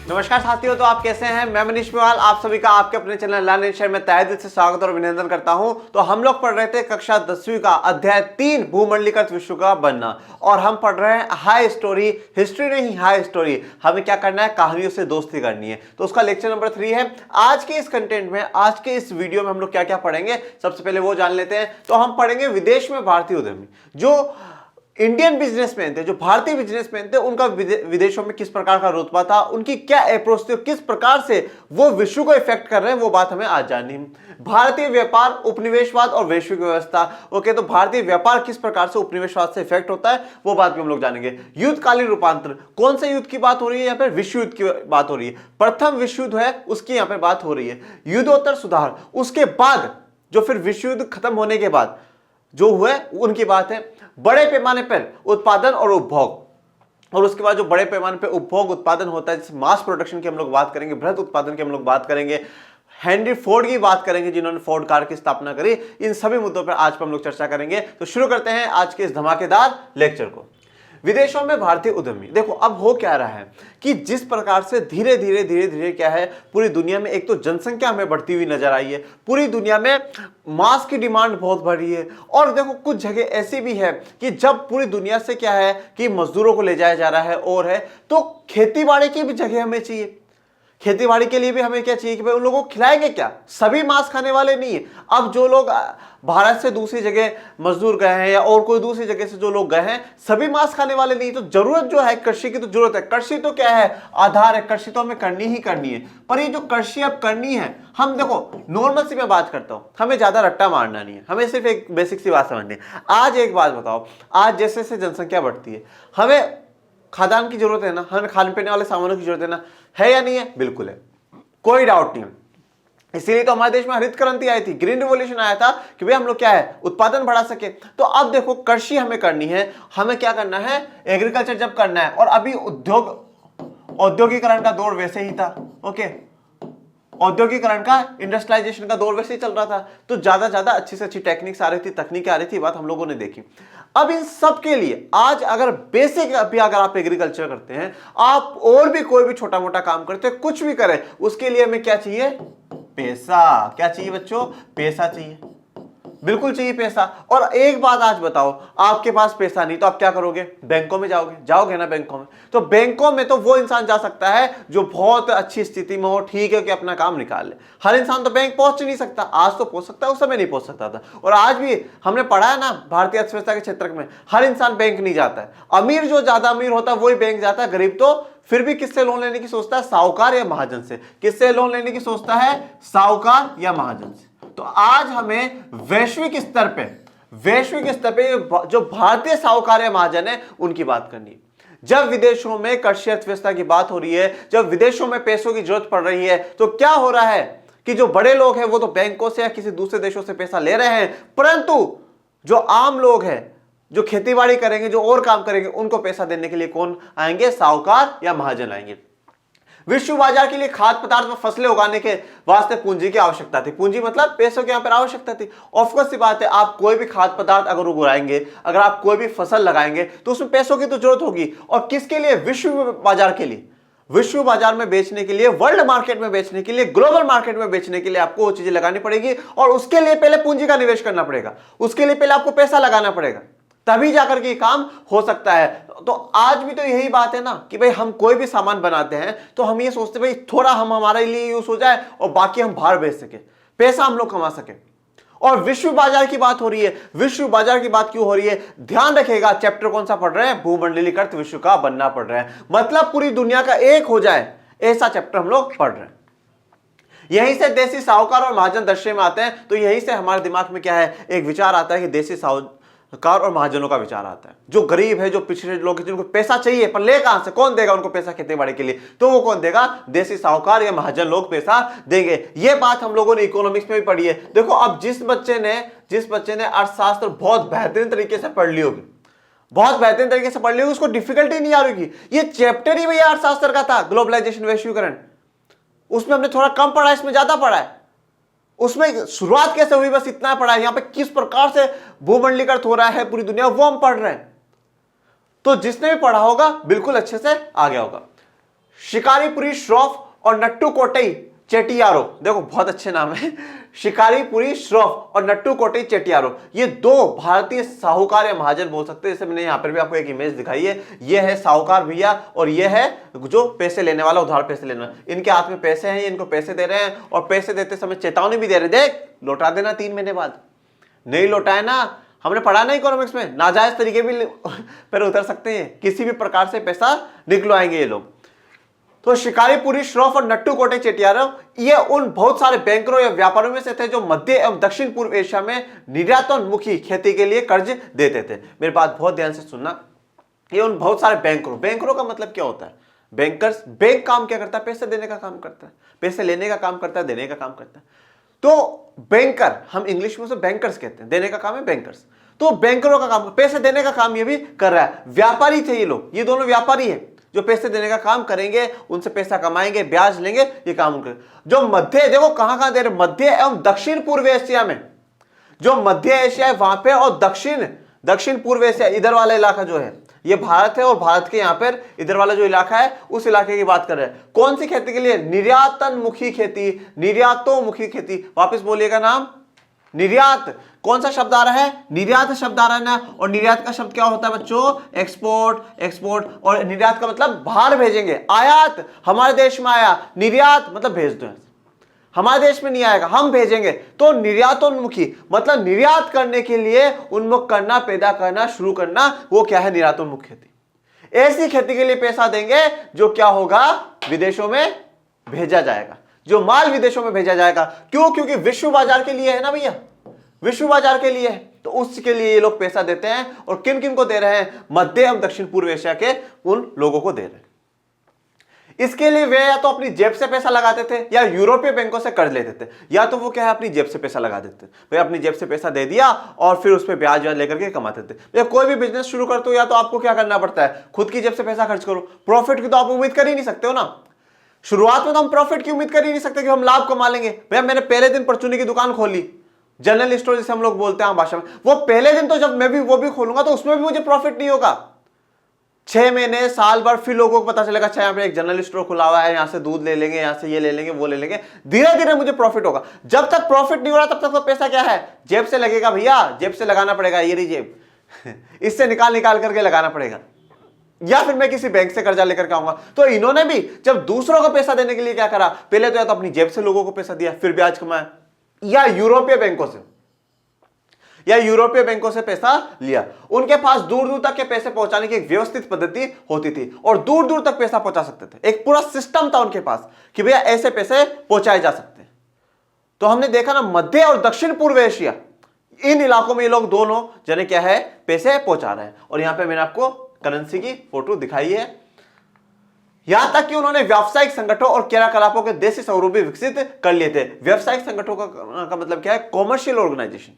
नमस्कार साथियों, तो आप कैसे हैं। मैं मनीष मेवाल आप सभी का आपके अपने चैनल लर्न एंड शेयर में तहे दिल से स्वागत और अभिनंदन करता हूं। तो हम लोग पढ़ रहे थे कक्षा 10वीं का अध्याय 3 भूमंडलीकृत विश्व का बनना, और हम पढ़ रहे हैं हाई स्टोरी। हिस्ट्री नहीं, हाई स्टोरी। हमें क्या करना है, कहानियों से दोस्ती करनी है। तो उसका लेक्चर नंबर 3 है। आज के इस कंटेंट में, आज के इस वीडियो में हम लोग क्या क्या पढ़ेंगे, सबसे पहले वो जान लेते हैं। तो हम पढ़ेंगे विदेश में भारतीय उद्यमी, जो इंडियन बिजनेसमैन थे, जो भारतीय बिजनेसमैन थे, उनका विदेशों में किस प्रकार का रुतबा था, उनकी क्या अप्रोच थी, किस प्रकार से वो विश्व को इफेक्ट कर रहे हैं, वो बात हमें आज जाननी है। भारतीय व्यापार, उपनिवेशवाद और वैश्विक व्यवस्था। ओके, तो भारतीय व्यापार किस प्रकार से उपनिवेशवाद से इफेक्ट होता है, वो बात भी हम लोग जानेंगे। युद्धकालीन रूपांतर, कौन से युद्ध की बात हो रही है, यहाँ पर विश्व युद्ध की बात हो रही है। प्रथम विश्व युद्ध है, उसकी यहाँ पर बात हो रही है। युद्धोत्तर सुधार, उसके बाद जो फिर विश्व युद्ध खत्म होने के बाद जो हुए उनकी बात है। बड़े पैमाने पर उत्पादन और उपभोग, और उसके बाद जो बड़े पैमाने पर उपभोग उत्पादन होता है, जैसे मास प्रोडक्शन की हम लोग बात करेंगे, बृहद उत्पादन की हम लोग बात करेंगे, हेनरी फोर्ड की बात करेंगे जिन्होंने फोर्ड कार की स्थापना करी। इन सभी मुद्दों पर आज हम लोग चर्चा करेंगे। तो शुरू करते हैं आज के इस धमाकेदार लेक्चर को। विदेशों में भारतीय उद्यमी। देखो अब हो क्या रहा है कि जिस प्रकार से धीरे धीरे क्या है, पूरी दुनिया में एक तो जनसंख्या हमें बढ़ती हुई नजर आई है, पूरी दुनिया में मांस की डिमांड बहुत बढ़ रही है। और देखो कुछ जगह ऐसी भी है कि जब पूरी दुनिया से क्या है कि मजदूरों को ले जाया जा रहा है और है, तो खेती बाड़ी की भी जगह हमें चाहिए। खेती बाड़ी के लिए भी हमें क्या चाहिए कि भाई उन लोगों को खिलाएंगे क्या, सभी मांस खाने वाले नहीं है। अब जो लोग भारत से दूसरी जगह मजदूर गए हैं या और कोई दूसरी जगह से जो लोग गए हैं, सभी मांस खाने वाले नहीं। तो जरूरत जो है कृषि की, तो जरूरत है। कृषि तो क्या है, आधार है, कृषि तो हमें करनी ही करनी है। पर ये जो कृषि अब करनी है, हम देखो नॉर्मल सी मैं बात करता हूं, हमें ज्यादा रट्टा मारना नहीं है, हमें सिर्फ एक बेसिक सी बात समझनी है। आज एक बात बताओ, आज जैसे जैसे जनसंख्या बढ़ती है, हमें खाद्यान्न की जरूरत है ना, हमें खाने पीने वाले सामानों की जरूरत है या नहीं है, बिल्कुल है, कोई डाउट नहीं है। इसीलिए तो हमारे देश में हरित क्रांति आई थी, ग्रीन रिवॉल्यूशन आया था कि भाई हम लोग क्या है, उत्पादन बढ़ा सके। तो अब देखो कृषि हमें करनी है, हमें क्या करना है, एग्रीकल्चर जब करना है। और अभी औद्योगिकरण का दौर वैसे ही था। ओके, औद्योगिकरण का, इंडस्ट्रियलाइजेशन का दौर वैसे ही चल रहा था। तो ज्यादा अच्छी से अच्छी टेक्निक्स आ रही थी, तकनीकें आ रही थी, बात हम लोगों ने देखी। अब इन सब के लिए आज अगर बेसिक अभी अगर आप एग्रीकल्चर करते हैं, आप और भी कोई भी छोटा मोटा काम करते हैं, कुछ भी करें, उसके लिए हमें क्या चाहिए, पैसा। क्या चाहिए बच्चों, पैसा चाहिए, बिल्कुल चाहिए पैसा। और एक बात आज बताओ, आपके पास पैसा नहीं तो आप क्या करोगे, बैंकों में जाओगे ना बैंकों में। तो बैंकों में तो वो इंसान जा सकता है जो बहुत अच्छी स्थिति में हो, ठीक है, कि अपना काम निकाल ले। हर इंसान तो बैंक पहुंच नहीं सकता। आज तो पहुंच सकता है, उस समय नहीं पहुंच सकता था। और आज भी हमने पढ़ा है ना, भारतीय अर्थव्यवस्था के क्षेत्र में हर इंसान बैंक नहीं जाता है। अमीर जो ज्यादा अमीर होता है वही बैंक जाता है, गरीब तो फिर भी किससे लोन लेने की सोचता है, साहूकार या महाजन से। किससे लोन लेने की सोचता है, साहूकार या महाजन से। तो आज हमें वैश्विक स्तर पे जो भारतीय साहूकार या महाजन है उनकी बात करनी है। जब विदेशों में कृषि अर्थव्यवस्था की बात हो रही है, जब विदेशों में पैसों की जरूरत पड़ रही है, तो क्या हो रहा है कि जो बड़े लोग हैं वो तो बैंकों से या किसी दूसरे देशों से पैसा ले रहे हैं, परंतु जो आम लोग हैं, जो खेतीबाड़ी करेंगे, जो और काम करेंगे, उनको पैसा देने के लिए कौन आएंगे, साहूकार या महाजन आएंगे। विश्व बाजार के लिए खाद्य पदार्थ व फसलें उगाने के वास्ते पूंजी की आवश्यकता थी। पूंजी मतलब पैसों की यहां पर आवश्यकता थी। ऑफकोर्स सी बात है, आप कोई भी खाद्य पदार्थ अगर उगाएंगे, अगर आप कोई भी फसल लगाएंगे, तो उसमें पैसों की तो जरूरत होगी। और किसके लिए, विश्व बाजार के लिए। विश्व बाजार में बेचने के लिए, वर्ल्ड मार्केट में बेचने के लिए, ग्लोबल मार्केट में बेचने के लिए आपको वो चीजें लगानी पड़ेगी। और उसके लिए पहले पूंजी का निवेश करना पड़ेगा, उसके लिए पहले आपको पैसा लगाना पड़ेगा, तभी जाकर के काम हो सकता है। तो आज भी तो यही बात है ना कि भाई हम कोई भी सामान बनाते हैं तो हम ये सोचते हैं भाई थोड़ा हम हमारे लिए यूज हो जाए और बाकी हम बाहर बेच सके, पैसा हम लोग कमा सके। और विश्व बाजार की बात हो रही है। विश्व बाजार की बात क्यों हो रही है, ध्यान रखिएगा, चैप्टर कौन सा पढ़ रहे हैं, भूमंडलीकृत विश्व का बनना पढ़ रहे हैं। मतलब पूरी दुनिया का एक हो जाए, ऐसा चैप्टर हम लोग पढ़ रहे हैं। यहीं से देसी साहूकार और महाजन दृश्य में आते हैं। तो यहीं से हमारे दिमाग में क्या है, एक विचार आता है कि देसी साहूकार और महाजनों का विचार आता है। जो गरीब है, जो पिछड़े लोग हैं, जिनको पैसा चाहिए पर ले कहां से, कौन देगा उनको पैसा खेती बाड़ी के लिए, तो वो कौन देगा, देसी साहूकार या महाजन लोग पैसा देंगे। ये बात हम लोगों ने इकोनॉमिक्स में भी पढ़ी है। देखो अब जिस बच्चे ने अर्थशास्त्र बहुत बेहतरीन तरीके से पढ़ ली होगी, बहुत बेहतरीन तरीके से पढ़ ली होगी, उसको डिफिकल्टी नहीं आ रही होगी। ये चैप्टर ही भैया अर्थशास्त्र का था, ग्लोबलाइजेशन, वैश्वीकरण, उसमें हमने थोड़ा कम पढ़ा, इसमें ज्यादा पढ़ा है। उसमें शुरुआत कैसे हुई बस इतना पढ़ा है, यहां पे किस प्रकार से भूमंडलीकृत हो रहा है पूरी दुनिया, वो हम पढ़ रहे हैं। तो जिसने भी पढ़ा होगा बिल्कुल अच्छे से आ गया होगा। शिकारीपुरी श्रॉफ और नट्टू कोटई चेटियारो, देखो बहुत अच्छे नाम है, शिकारीपुरी श्रॉफ और नट्टू कोटई चेटियारो, ये दो भारतीय साहूकार या महाजन बोल सकते हैं। जैसे मैंने यहां पर भी आपको एक इमेज दिखाई है, ये है साहूकार भैया और ये है जो पैसे लेने वाला, उधार पैसे लेने वाला। इनके हाथ में पैसे हैं, इनको पैसे दे रहे हैं और पैसे देते समय चेतावनी भी दे रहे, देख लौटा देना 3 महीने बाद। नहीं लौटाए ना, हमने पढ़ा ना इकोनॉमिक्स में, नाजायज तरीके भी पर उतर सकते हैं, किसी भी प्रकार से पैसा निकलवाएंगे ये लोग। तो शिकारीपुरी श्रॉफ और नट्टू कोटई चेटियारो ये उन बहुत सारे बैंकरों या व्यापारियों में से थे जो मध्य एवं दक्षिण पूर्व एशिया में निर्यातोन्मुखी खेती के लिए कर्ज देते थे। मेरी बात बहुत ध्यान से सुनना, ये उन बहुत सारे बैंकरों का मतलब क्या होता है? बैंकर्स, बैंक काम क्या करता है? पैसे देने का काम करता है, पैसे लेने का काम करता है, देने का काम करता है। तो बैंकर, हम इंग्लिश में उसे बैंकर्स कहते हैं, देने का काम है बैंकर्स। तो बैंकरों का काम, पैसे देने का काम ये भी कर रहा है। व्यापारी थे ये लोग, ये दोनों व्यापारी हैं जो पैसे देने का काम करेंगे, उनसे पैसा कमाएंगे, ब्याज लेंगे, ये काम करेंगे। जो मध्य, देखो कहां दे रहे, मध्य एवं दक्षिण पूर्व एशिया में, जो मध्य एशिया है वहां पे, और दक्षिण पूर्व एशिया इधर वाला इलाका जो है ये भारत है, और भारत के यहां पर इधर वाला जो इलाका है उस इलाके की बात कर रहे हैं। कौन सी खेती के लिए? निर्यातोन्मुखी खेती, निर्यातोन्मुखी खेती। वापस बोलिएगा नाम, निर्यात। कौन सा शब्द आ रहा है? निर्यात शब्द आ रहा है ना, और निर्यात का शब्द क्या होता है बच्चों? एक्सपोर्ट, और निर्यात का मतलब बाहर भेजेंगे। आयात हमारे देश में आया, निर्यात मतलब भेज दो, हमारे देश में नहीं आएगा, हम भेजेंगे। तो निर्यातोन्मुखी मतलब निर्यात करने के लिए उन्मुख करना, पैदा करना, शुरू करना, वो क्या है? निर्यातोन्मुख खेती। ऐसी खेती के लिए पैसा देंगे जो क्या होगा? विदेशों में भेजा जाएगा, जो माल विदेशों में भेजा जाएगा। क्यों? क्योंकि विश्व बाजार के लिए है ना भैया, विश्व बाजार के लिए है, तो उसके लिए ये लोग पैसा देते हैं। और किन किन को दे रहे हैं? मध्य एवं दक्षिण पूर्व एशिया के उन लोगों को दे रहे हैं। इसके लिए वे या तो अपनी जेब से पैसा लगाते थे या यूरोपीय बैंकों से कर्ज लेते थे, या तो वो क्या है अपनी जेब से पैसा लगा देते थे। वे अपनी जेब से पैसा दे दिया और फिर उस पर ब्याज लेकर के कमाते थे। या कोई भी बिजनेस शुरू करते हो या तो आपको क्या करना पड़ता है? खुद की जेब से पैसा खर्च करो। प्रॉफिट की तो आप उम्मीद कर ही नहीं सकते हो ना, शुरुआत में तो हम प्रॉफिट की उम्मीद कर ही नहीं सकते कि हम लाभ कमा लेंगे। भैया मैंने पहले दिन परचूनी की दुकान खोली, जनरल स्टोर जिसे हम लोग बोलते हैं भाषा में, वो पहले दिन तो जब मैं भी वो भी खोलूंगा तो उसमें भी मुझे प्रॉफिट नहीं होगा। 6 महीने, साल भर, फिर लोगों को पता चलेगा अच्छा यहाँ पे एक जनरल स्टोर खुला हुआ है, यहाँ से दूध ले लेंगे, यहाँ से ये ले लेंगे, वो ले लेंगे, धीरे धीरे मुझे प्रॉफिट होगा। जब तक प्रॉफिट नहीं हो रहा तब तक तो पैसा क्या है? जेब से लगेगा भैया, जेब से लगाना पड़ेगा, ये रही जेब इससे निकाल करके लगाना पड़ेगा, या फिर मैं किसी बैंक से कर्जा लेकर के आऊंगा। तो इन्होंने भी जब दूसरों को पैसा देने के लिए क्या करा? पहले तो या तो अपनी जेब से लोगों को पैसा दिया, फिर ब्याज कमाया, या यूरोपीय बैंकों से पैसा लिया। उनके पास दूर दूर तक के पैसे पहुंचाने की एक व्यवस्थित पद्धति होती थी और दूर दूर तक पैसा पहुंचा सकते थे। एक पूरा सिस्टम था उनके पास कि भैया ऐसे पैसे पहुंचाए जा सकते हैं। तो हमने देखा ना, मध्य और दक्षिण पूर्व एशिया, इन इलाकों में ये लोग दोनों जने क्या है? पैसे पहुंचा रहे हैं। और यहां पे मैंने आपको करेंसी की फोटो दिखाई है। यहां तक कि उन्होंने व्यावसायिक संगठनों और क्रियाकलापों के देसी स्वरूप भी विकसित कर लिए थे। व्यावसायिक संगठनों का मतलब क्या है? कॉमर्शियल ऑर्गेनाइजेशन,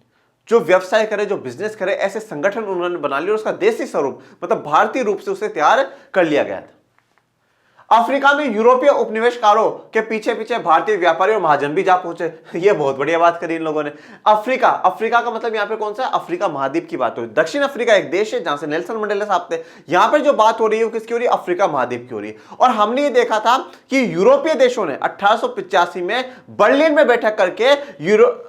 जो व्यवसाय करे, जो बिजनेस करे, ऐसे संगठन उन्होंने बना लिए और उसका देसी स्वरूप मतलब भारतीय रूप से उसे तैयार कर लिया गया था। अफ्रीका में यूरोपीय उपनिवेशकारों के पीछे पीछे भारतीय व्यापारी और महाजन भी जा पहुंचे। ये बहुत बढ़िया बात करी इन लोगों ने। अफ्रीका का मतलब यहाँ पे कौन सा? अफ्रीका महाद्वीप की बात हो रही है। दक्षिण अफ्रीका एक देश है जहां से नेल्सन मंडेला साहब थे। यहाँ पर जो बात हो रही है वो किसकी हो रही है? अफ्रीका महाद्वीप की हो रही है। और हमने ये देखा था कि यूरोपीय देशों ने 1885 में बर्लिन में बैठक करके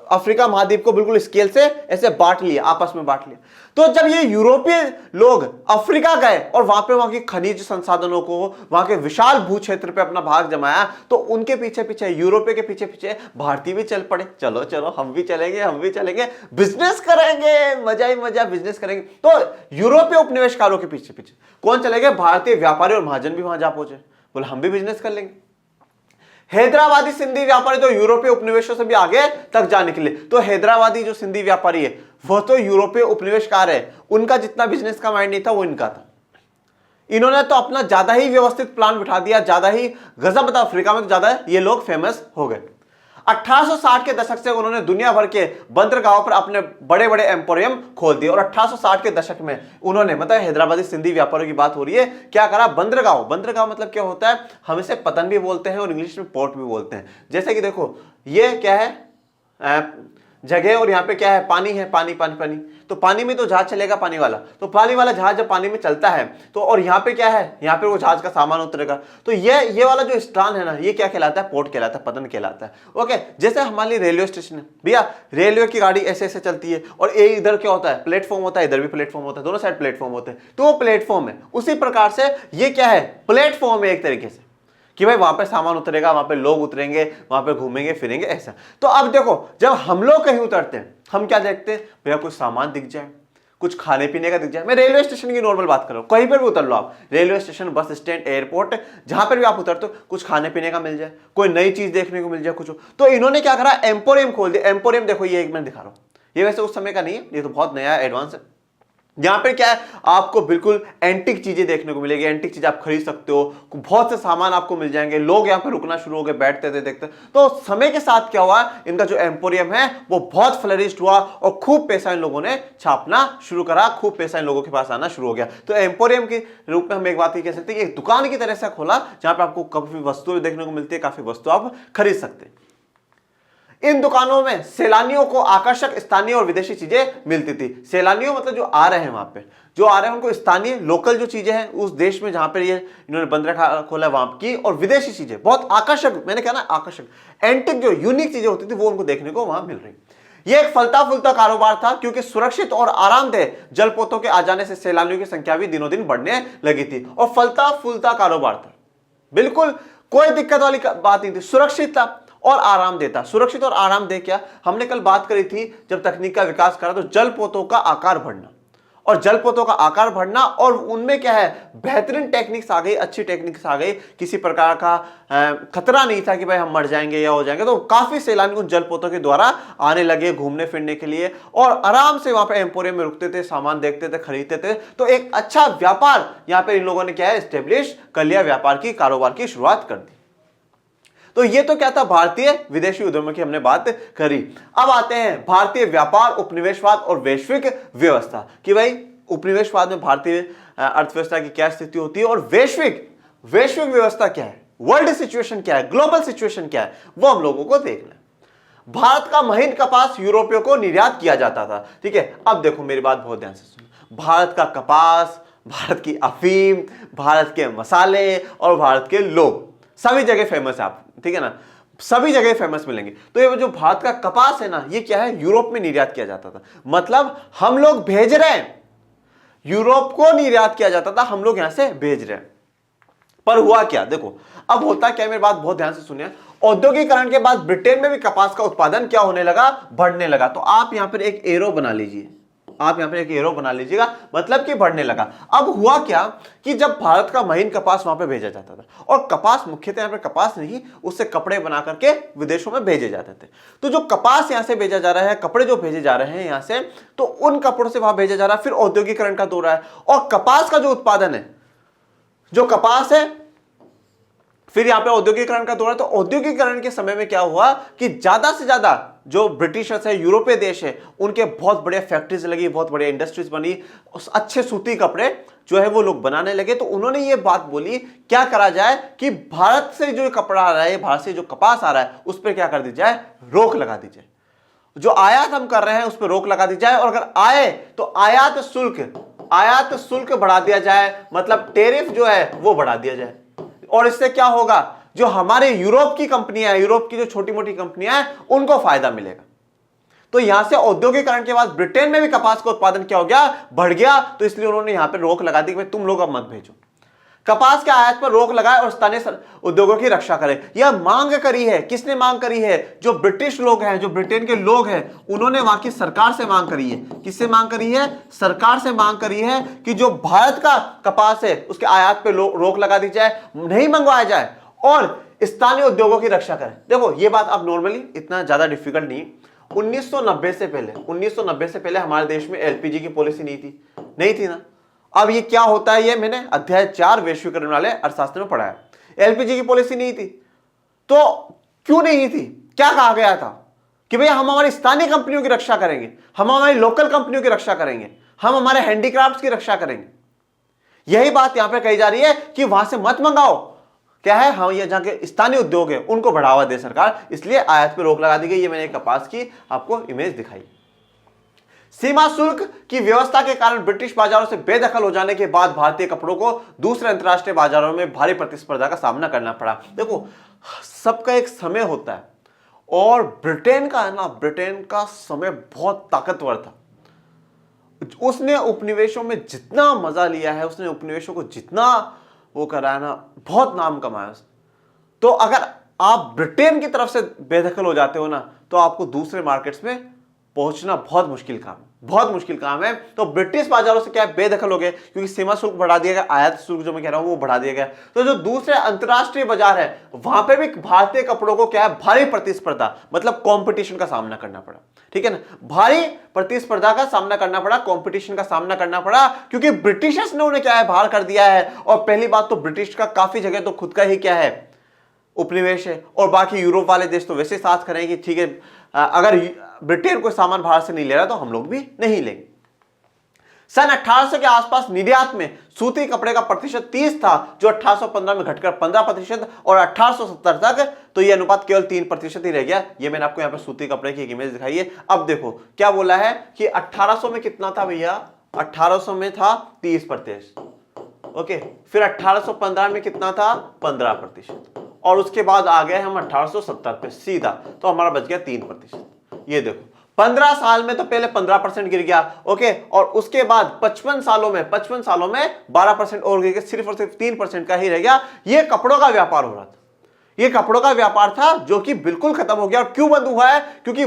अफ्रीका महाद्वीप को बिल्कुल स्केल से ऐसे बांट लिया, आपस में बांट लिया। तो जब ये यूरोपीय लोग अफ्रीका गए और वहां की खनिज संसाधनों को, वहां के विशाल भू क्षेत्र पे अपना भाग जमाया, तो उनके पीछे पीछे, यूरोपीय के पीछे पीछे भारतीय भी चल पड़े। चलो चलो हम भी चलेंगे, बिजनेस करेंगे, मजा ही मजा, बिजनेस करेंगे। तो यूरोपीय उपनिवेशकारों के पीछे पीछे कौन चले गए? भारतीय व्यापारी और महाजन भी वहां जा पहुंचे, बोले हम भी बिजनेस कर लेंगे। हैदराबादी सिंधी व्यापारी तो यूरोपीय उपनिवेशों से भी आगे तक जा निकले। तो हैदराबादी जो सिंधी व्यापारी है वह तो यूरोपीय उपनिवेशकार है, उनका जितना बिजनेस का माइंड नहीं था वो इनका था। इन्होंने तो अपना ज्यादा ही व्यवस्थित प्लान बिठा दिया, ज्यादा ही गजब था। अफ्रीका में तो ज्यादा ये लोग फेमस हो गए। 1860 के दशक से उन्होंने दुनिया भर के बंदरगाहों पर अपने बड़े बड़े एम्पोरियम खोल दिए। और 1860 के दशक में उन्होंने, मतलब हैदराबादी सिंधी व्यापारियों की बात हो रही है, क्या करा? बंदरगाह मतलब क्या होता है? हम इसे पतन भी बोलते हैं और इंग्लिश में पोर्ट भी बोलते हैं। जैसे कि देखो ये क्या है? जगह और यहाँ पे क्या है, पानी है, पानी पानी पानी। तो पानी में तो जहाज चलेगा पानी वाला, तो पानी वाला जहाज जब पानी में चलता है तो, और यहाँ पे क्या है, यहाँ पे वो जहाज का सामान उतरेगा। तो ये वाला जो स्थान है ना, ये क्या कहलाता है, पोर्ट कहलाता है, पतन कहलाता है। ओके, जैसे हमारे लिए रेलवे स्टेशन है भैया, रेलवे की गाड़ी ऐसे ऐसे चलती है और इधर क्या होता है, प्लेटफॉर्म होता है, इधर भी प्लेटफॉर्म होता है, दोनों साइड प्लेटफॉर्म होते हैं, तो वो प्लेटफॉर्म है। उसी प्रकार से ये क्या है, प्लेटफॉर्म है एक तरीके से, कि भाई वहां पे सामान उतरेगा, वहां पे लोग उतरेंगे, वहां पे घूमेंगे फिरेंगे ऐसा। तो अब देखो, जब हम लोग कहीं उतरते हैं, हम क्या देखते हैं भैया, कुछ सामान दिख जाए, कुछ खाने पीने का दिख जाए। मैं रेलवे स्टेशन की नॉर्मल बात कर रहा हूं, कहीं पर भी उतर लो आप, railway station, bus stand, airport, जहां पर भी आप उतरते हो, कुछ खाने पीने का मिल जाए, कोई नई चीज देखने को मिल जाए, कुछ हो। तो इन्होंने क्या करा, एम्पोरियम खोल दिया। एम्पोरियम देखो, ये एक मैं दिखा रहा हूं, ये वैसे उस समय का नहीं है, ये तो बहुत नया एडवांस है। यहां पर क्या है, आपको बिल्कुल एंटिक चीजें देखने को मिलेगी, एंटिक चीज आप खरीद सकते हो, बहुत से सामान आपको मिल जाएंगे, लोग यहां पर रुकना शुरू हो गए, बैठते थे, देखते। तो समय के साथ क्या हुआ, इनका जो एम्पोरियम है वो बहुत फ्लरिश्ड हुआ और खूब पैसा इन लोगों ने छापना शुरू करा, खूब पैसा इन लोगों के पास आना शुरू हो गया। तो एम्पोरियम के रूप में हम एक बात ये कह सकते हैं कि एक दुकान की तरह से खोला, जहां पर आपको काफी वस्तुएं देखने को मिलती है, काफी वस्तु आप खरीद सकते हैं। इन दुकानों में सैलानियों को आकर्षक स्थानीय और विदेशी चीजें मिलती थी। सैलानियों मतलब जो आ रहे हैं, वहां पे जो आ रहे हैं उनको स्थानीय लोकल जो चीजें हैं उस देश में जहां पर ये इन्होंने बंद रखा खोला वहां की, और विदेशी चीजें बहुत आकर्षक, मैंने कहा ना आकर्षक, एंटिक जो यूनिक चीजें होती थी वो उनको देखने को वहां मिल रही। यह एक फलता फूलता कारोबार था, क्योंकि सुरक्षित और आरामदेह जलपोतों के आ जाने से सैलानियों की संख्या भी दिनों दिन बढ़ने लगी थी। और फलता फूलता कारोबार था, बिल्कुल कोई दिक्कत वाली बात नहीं थी, सुरक्षित था और आराम देता। सुरक्षित और आरामदेह क्या, हमने कल बात करी थी जब तकनीक का विकास करा, तो जलपोतों का आकार बढ़ना, और जलपोतों का आकार बढ़ना, और उनमें क्या है, बेहतरीन टेक्निक्स आ गई, अच्छी टेक्निक्स आ गई, किसी प्रकार का खतरा नहीं था कि भाई हम मर जाएंगे या हो जाएंगे। तो काफी सैलानी उन जलपोतों के द्वारा आने लगे घूमने फिरने के लिए, और आराम से वहां पे एम्पोरियम में रुकते थे, सामान देखते थे, खरीदते थे। तो एक अच्छा व्यापार यहां पर इन लोगों ने क्या है, स्टेब्लिश कर लिया, व्यापार की, कारोबार की शुरुआत कर दी। तो ये तो क्या था, भारतीय विदेशी उद्यमों की हमने बात करी। अब आते हैं भारतीय व्यापार, उपनिवेशवाद और वैश्विक व्यवस्था, कि भाई उपनिवेशवाद में भारतीय अर्थव्यवस्था की क्या स्थिति होती है, और वैश्विक व्यवस्था क्या है, वर्ल्ड सिचुएशन क्या है, ग्लोबल सिचुएशन क्या है, वो हम लोगों को देखना है। भारत का महीन कपास यूरोपियों को निर्यात किया जाता था। ठीक है, अब देखो मेरी बात बहुत ध्यान से सुनो, भारत का कपास, भारत की अफीम, भारत के मसाले और भारत के लोग सभी जगह फेमस है, आप ठीक है ना, सभी जगह फेमस मिलेंगे। तो ये जो भारत का कपास है ना, ये क्या है, यूरोप में निर्यात किया जाता था, मतलब हम लोग भेज रहे हैं, यूरोप को निर्यात किया जाता था, हम लोग यहां से भेज रहे हैं। पर हुआ क्या, देखो अब होता क्या, मेरी बात बहुत ध्यान से सुनिए। औद्योगिकरण के बाद ब्रिटेन में भी कपास का उत्पादन क्या होने लगा, बढ़ने लगा। तो आप यहां पर एक एरो बना लीजिए, आप यहां पर एक एरो बना लीजिएगा, मतलब कि बढ़ने लगा। अब हुआ क्या कि जब भारत का महीन कपास वहां पे भेजा जाता था, और कपास मुख्यतः यहां पे कपास नहीं, उससे कपड़े बना करके विदेशों में भेजे जाते थे। तो जो कपास यहां से भेजा जा रहा है, कपड़े जो भेजे जा रहे हैं यहां से, तो उन कपड़ों से वहां भेजा जा रहा है। फिर औद्योगिकरण का दौर है, और कपास का जो उत्पादन है, जो कपास है, फिर यहां पे औद्योगिकरण का दौर है। तो औद्योगिकरण के समय में क्या हुआ कि ज्यादा से ज्यादा जो ब्रिटिशर्स है, यूरोपीय देश है, उनके बहुत बड़े फैक्ट्रीज लगी, बहुत बड़े इंडस्ट्रीज बनी, अच्छे सूती कपड़े जो है वो लोग बनाने लगे। तो उन्होंने ये बात बोली, क्या करा जाए कि भारत से जो कपड़ा आ रहा है, भारत से जो कपास आ रहा है, उस पर क्या कर दी जाए, रोक लगा दी जाए। जो आयात हम कर रहे हैं उस पर रोक लगा दी जाए, और अगर आए तो आयात शुल्क बढ़ा दिया जाए, मतलब टेरिफ जो है वो बढ़ा दिया जाए। और इससे क्या होगा, जो हमारे यूरोप की कंपनियां हैं, यूरोप की जो छोटी मोटी कंपनियां हैं, उनको फायदा मिलेगा। तो यहां से औद्योगिकरण के बाद ब्रिटेन में भी कपास का उत्पादन क्या हो गया, बढ़ गया। तो इसलिए उन्होंने यहां पे रोक लगा दी कि तुम लोग अब मत भेजो, कपास के आयात पर रोक लगाए और स्थानीय उद्योगों की रक्षा करे। यह मांग करी है, किसने मांग करी है, जो ब्रिटिश लोग हैं, जो ब्रिटेन के लोग हैं, उन्होंने वहां की सरकार से मांग करी है। किससे मांग करी है, सरकार से मांग करी है कि जो भारत का कपास है उसके आयात पे रोक लगा दी जाए, नहीं मंगवाया जाए, और स्थानीय उद्योगों की रक्षा करें। देखो ये बात अब नॉर्मली इतना ज्यादा डिफिकल्ट नहीं। 1990 से पहले हमारे देश में एलपीजी की पॉलिसी नहीं थी ना। अब ये क्या होता है, ये मैंने अध्याय 4 वैश्वीकरण वाले अर्थशास्त्र में पढ़ा है। एलपीजी की पॉलिसी नहीं थी, तो क्यों नहीं थी, क्या कहा गया था कि भैया हम हमारी स्थानीय कंपनियों की रक्षा करेंगे, हम हमारी लोकल कंपनियों की रक्षा करेंगे, हम हमारे हैंडीक्राफ्ट्स की रक्षा करेंगे। यही बात यहां पे कही जा रही है कि वहां से मत मंगाओ, क्या है, हाँ, ये जहाँ के स्थानीय उद्योग है उनको बढ़ावा दे सरकार, इसलिए आयात पे रोक लगा दी गई। ये मैंने कपास की आपको इमेज दिखाई। सीमा शुल्क की व्यवस्था के कारण ब्रिटिश बाजारों से बेदखल हो जाने के बाद भारतीय कपड़ों को दूसरे अंतर्राष्ट्रीय बाजारों में भारी प्रतिस्पर्धा का सामना करना पड़ा। देखो, सबका एक समय होता है, और ब्रिटेन का है ना, ब्रिटेन का समय बहुत ताकतवर था। उसने उपनिवेशों में जितना मजा लिया है, उसने उपनिवेशों को जितना वो करा है ना, बहुत नाम कमाया। तो अगर आप ब्रिटेन की तरफ से बेदखल हो जाते हो ना, तो आपको दूसरे मार्केट्स में पहुंचना बहुत मुश्किल काम है, बहुत मुश्किल काम है। तो ब्रिटिश बाजारों से क्या है, बेदखल हो गए, क्योंकि सीमा शुल्क बढ़ा दिया गया, आयात शुल्क जो मैं कह रहा हूं वो बढ़ा दिया गया। तो जो दूसरे अंतरराष्ट्रीय बाजार है, वहां पे भी भारतीय कपड़ों को क्या है, भारी प्रतिस्पर्धा, मतलब कंपटीशन का सामना करना पड़ा। ठीक है ना, भारी प्रतिस्पर्धा का सामना करना पड़ा, कंपटीशन का सामना करना पड़ा, क्योंकि ब्रिटिशर्स ने उन्हें क्या है, बाहर कर दिया है। और पहली बात तो ब्रिटिश का काफी जगह तो खुद का ही क्या है, उपनिवेश है, और बाकी यूरोप वाले देश तो वैसे साथ करेंगे कि ठीक है, अगर ब्रिटेन कोई सामान बाहर से नहीं ले रहा तो हम लोग भी नहीं लेंगे। सन 1800 के आसपास निर्यात में सूती कपड़े का प्रतिशत 30 था, जो 1815 में घटकर 15%, और 1870 तक तो यह अनुपात केवल 3% ही रह गया। ये मैंने आपको यहां पे सूती कपड़े की एक इमेज दिखाई है। अब देखो क्या बोला है कि 1800 में कितना था भैया, 1800 में था 30%, ओके, फिर 1815 में कितना था, 15%, और उसके बाद आ गए हम 1870 पे सीधा, तो हमारा बच गया 3%। ये देखो 15 साल में तो पहले 15% गिर गया, ओके, और उसके बाद 55 सालों में 12% और गिर गया, सिर्फ और सिर्फ 3% का ही रह गया। ये कपड़ों का व्यापार हो रहा था, ये कपड़ों का व्यापार था जो कि बिल्कुल खत्म हो गया। और क्यों बंद हुआ है, क्योंकि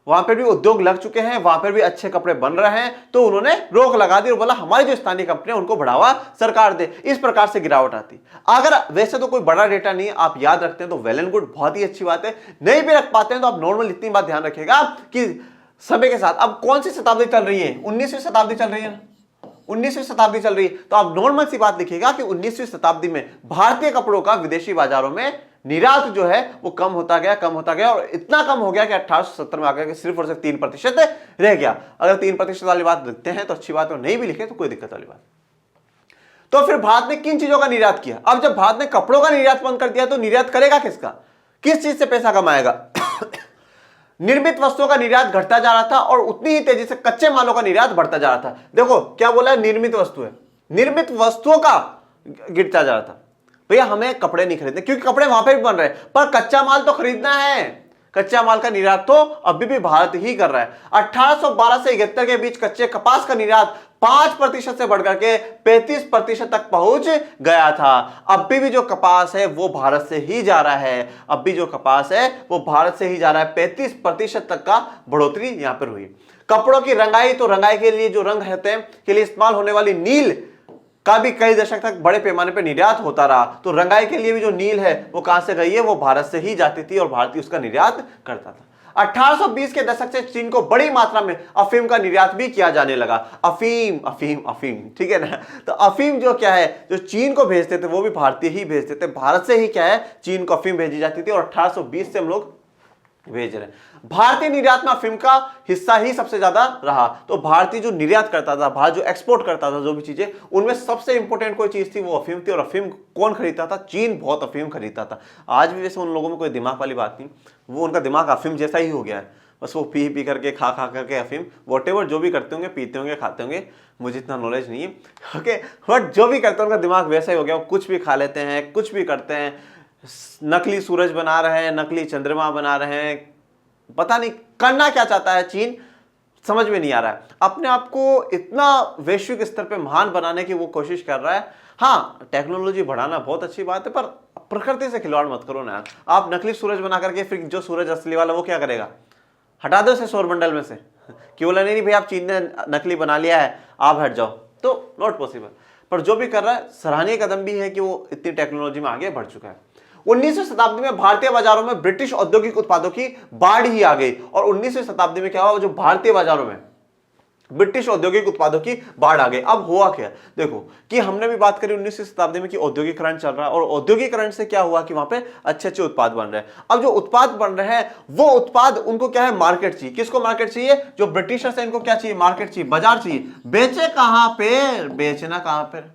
वहां पर भी उद्योग लग चुके हैं, वहां पर भी अच्छे कपड़े बन रहे हैं, तो उन्होंने रोक लगा दी और बोला हमारी जो स्थानीय कंपनी है उनको बढ़ावा सरकार दे। इस प्रकार से गिरावट आती। अगर वैसे तो कोई बड़ा डेटा नहीं है, आप याद रखते हैं तो वेल एंड गुड, बहुत ही अच्छी बात है। नहीं भी रख पाते हैं तो आप नॉर्मल इतनी बात ध्यान रखिएगा कि समय के साथ, अब कौन सी शताब्दी चल रही है, 19वीं शताब्दी चल रही है ना, 19वीं शताब्दी चल रही है, तो आप नॉर्मल सी बात लिखिएगा कि 19वीं शताब्दी में भारतीय कपड़ों का विदेशी बाजारों में निर्यात जो है वो कम होता गया, और इतना कम हो गया कि 1870 में आकर के सिर्फ और सिर्फ 3% रह गया। अगर 3% वाली बात लिखते हैं तो अच्छी बात है, और नहीं भी लिखे तो कोई दिक्कत वाली बात। तो फिर भारत ने किन चीजों का निर्यात किया? अब जब भारत ने कपड़ों का निर्यात बंद कर दिया तो निर्यात करेगा किसका, किस चीज से पैसा कमाएगा? निर्मित वस्तुओं का निर्यात घटता जा रहा था, और उतनी ही तेजी से कच्चे मालों का निर्यात बढ़ता जा रहा था। देखो क्या बोला है, निर्मित वस्तु है, निर्मित वस्तुओं का गिरता जा रहा था। भैया हमें कपड़े नहीं खरीदने, क्योंकि कपड़े वहां पे भी बन रहे हैं, पर कच्चा माल तो खरीदना है। कच्चा माल का निर्यात तो अभी भी भारत ही कर रहा है। 1812 से 71 के बीच कच्चे कपास का निर्यात 5% से बढ़कर के 35% तक पहुंच गया था। अभी भी जो कपास है वो भारत से ही जा रहा है, अभी जो कपास है वो भारत से ही जा रहा है। 35% तक का बढ़ोतरी यहां पर हुई। कपड़ों की रंगाई, तो रंगाई के लिए जो रंग रहते हैं के लिए इस्तेमाल होने वाली नील का भी कई दशक तक बड़े पैमाने पर निर्यात होता रहा। तो रंगाई के लिए भी जो नील है वो कहां से गई है, वो भारत से ही जाती थी और भारत ही उसका निर्यात करता था। 1820 के दशक से चीन को बड़ी मात्रा में अफीम का निर्यात भी किया जाने लगा। अफीम अफीम अफीम, ठीक है ना। तो अफीम जो क्या है, जो चीन को भेजते थे वो भी भारतीय ही भेजते थे। भारत से ही क्या है, चीन को अफीम भेजी जाती थी, और 1820 से हम लोग भेज रहे हैं। भारतीय निर्यात में अफीम का हिस्सा ही सबसे ज्यादा रहा। तो भारतीय जो निर्यात करता था, भारत जो एक्सपोर्ट करता था, जो भी चीजें, उनमें सबसे इंपॉर्टेंट कोई चीज थी वो अफीम थी। और अफीम कौन खरीदता था? चीन बहुत अफीम खरीदता था। आज भी वैसे उन लोगों में कोई दिमाग वाली बात नहीं, वो उनका दिमाग अफीम जैसा ही हो गया है। बस वो पी पी करके खा करके अफीम वॉटेवर जो भी करते होंगे, पीते होंगे, खाते होंगे, मुझे इतना नॉलेज नहीं है, ओके, बट जो भी करते हैं उनका दिमाग वैसा ही हो गया। वो कुछ भी खा लेते हैं, कुछ भी करते हैं, नकली सूरज बना रहे हैं, नकली चंद्रमा बना रहे हैं, पता नहीं करना क्या चाहता है चीन, समझ में नहीं आ रहा है। अपने आप को इतना वैश्विक स्तर पे महान बनाने की वो कोशिश कर रहा है। हाँ, टेक्नोलॉजी बढ़ाना बहुत अच्छी बात है, पर प्रकृति से खिलवाड़ मत करो ना। आप नकली सूरज बना करके फिर जो सूरज असली वाला वो क्या करेगा? हटा दो इसे सौरमंडल में से। क्यों बोला नहीं भाई आप चीन ने नकली बना लिया है, आप हट जाओ, तो नॉट पॉसिबल। पर जो भी कर रहा है सराहनीय कदम भी है कि वो इतनी टेक्नोलॉजी में आगे बढ़ चुका है। 19वीं शताब्दी में भारतीय बाजारों में ब्रिटिश औद्योगिक उत्पादों की बाढ़ ही आ गई। और 19वीं शताब्दी में क्या हुआ, जो भारतीय बाजारों में ब्रिटिश औद्योगिक उत्पादों की बाढ़ आ गई। अब हुआ क्या, देखो कि हमने भी बात करी 19वीं शताब्दी में कि औद्योगिकरण चल रहा है, और औद्योगिकरण से क्या हुआ कि वहां पे अच्छे अच्छे उत्पाद बन रहे हैं। अब जो उत्पाद बन रहे हैं वो उत्पाद उनको क्या है, मार्केट चाहिए। किसको मार्केट चाहिए? जो ब्रिटिशर्स है इनको क्या चाहिए? मार्केट चाहिए, बाजार चाहिए। बेचे कहां पे? बेचना कहां पर?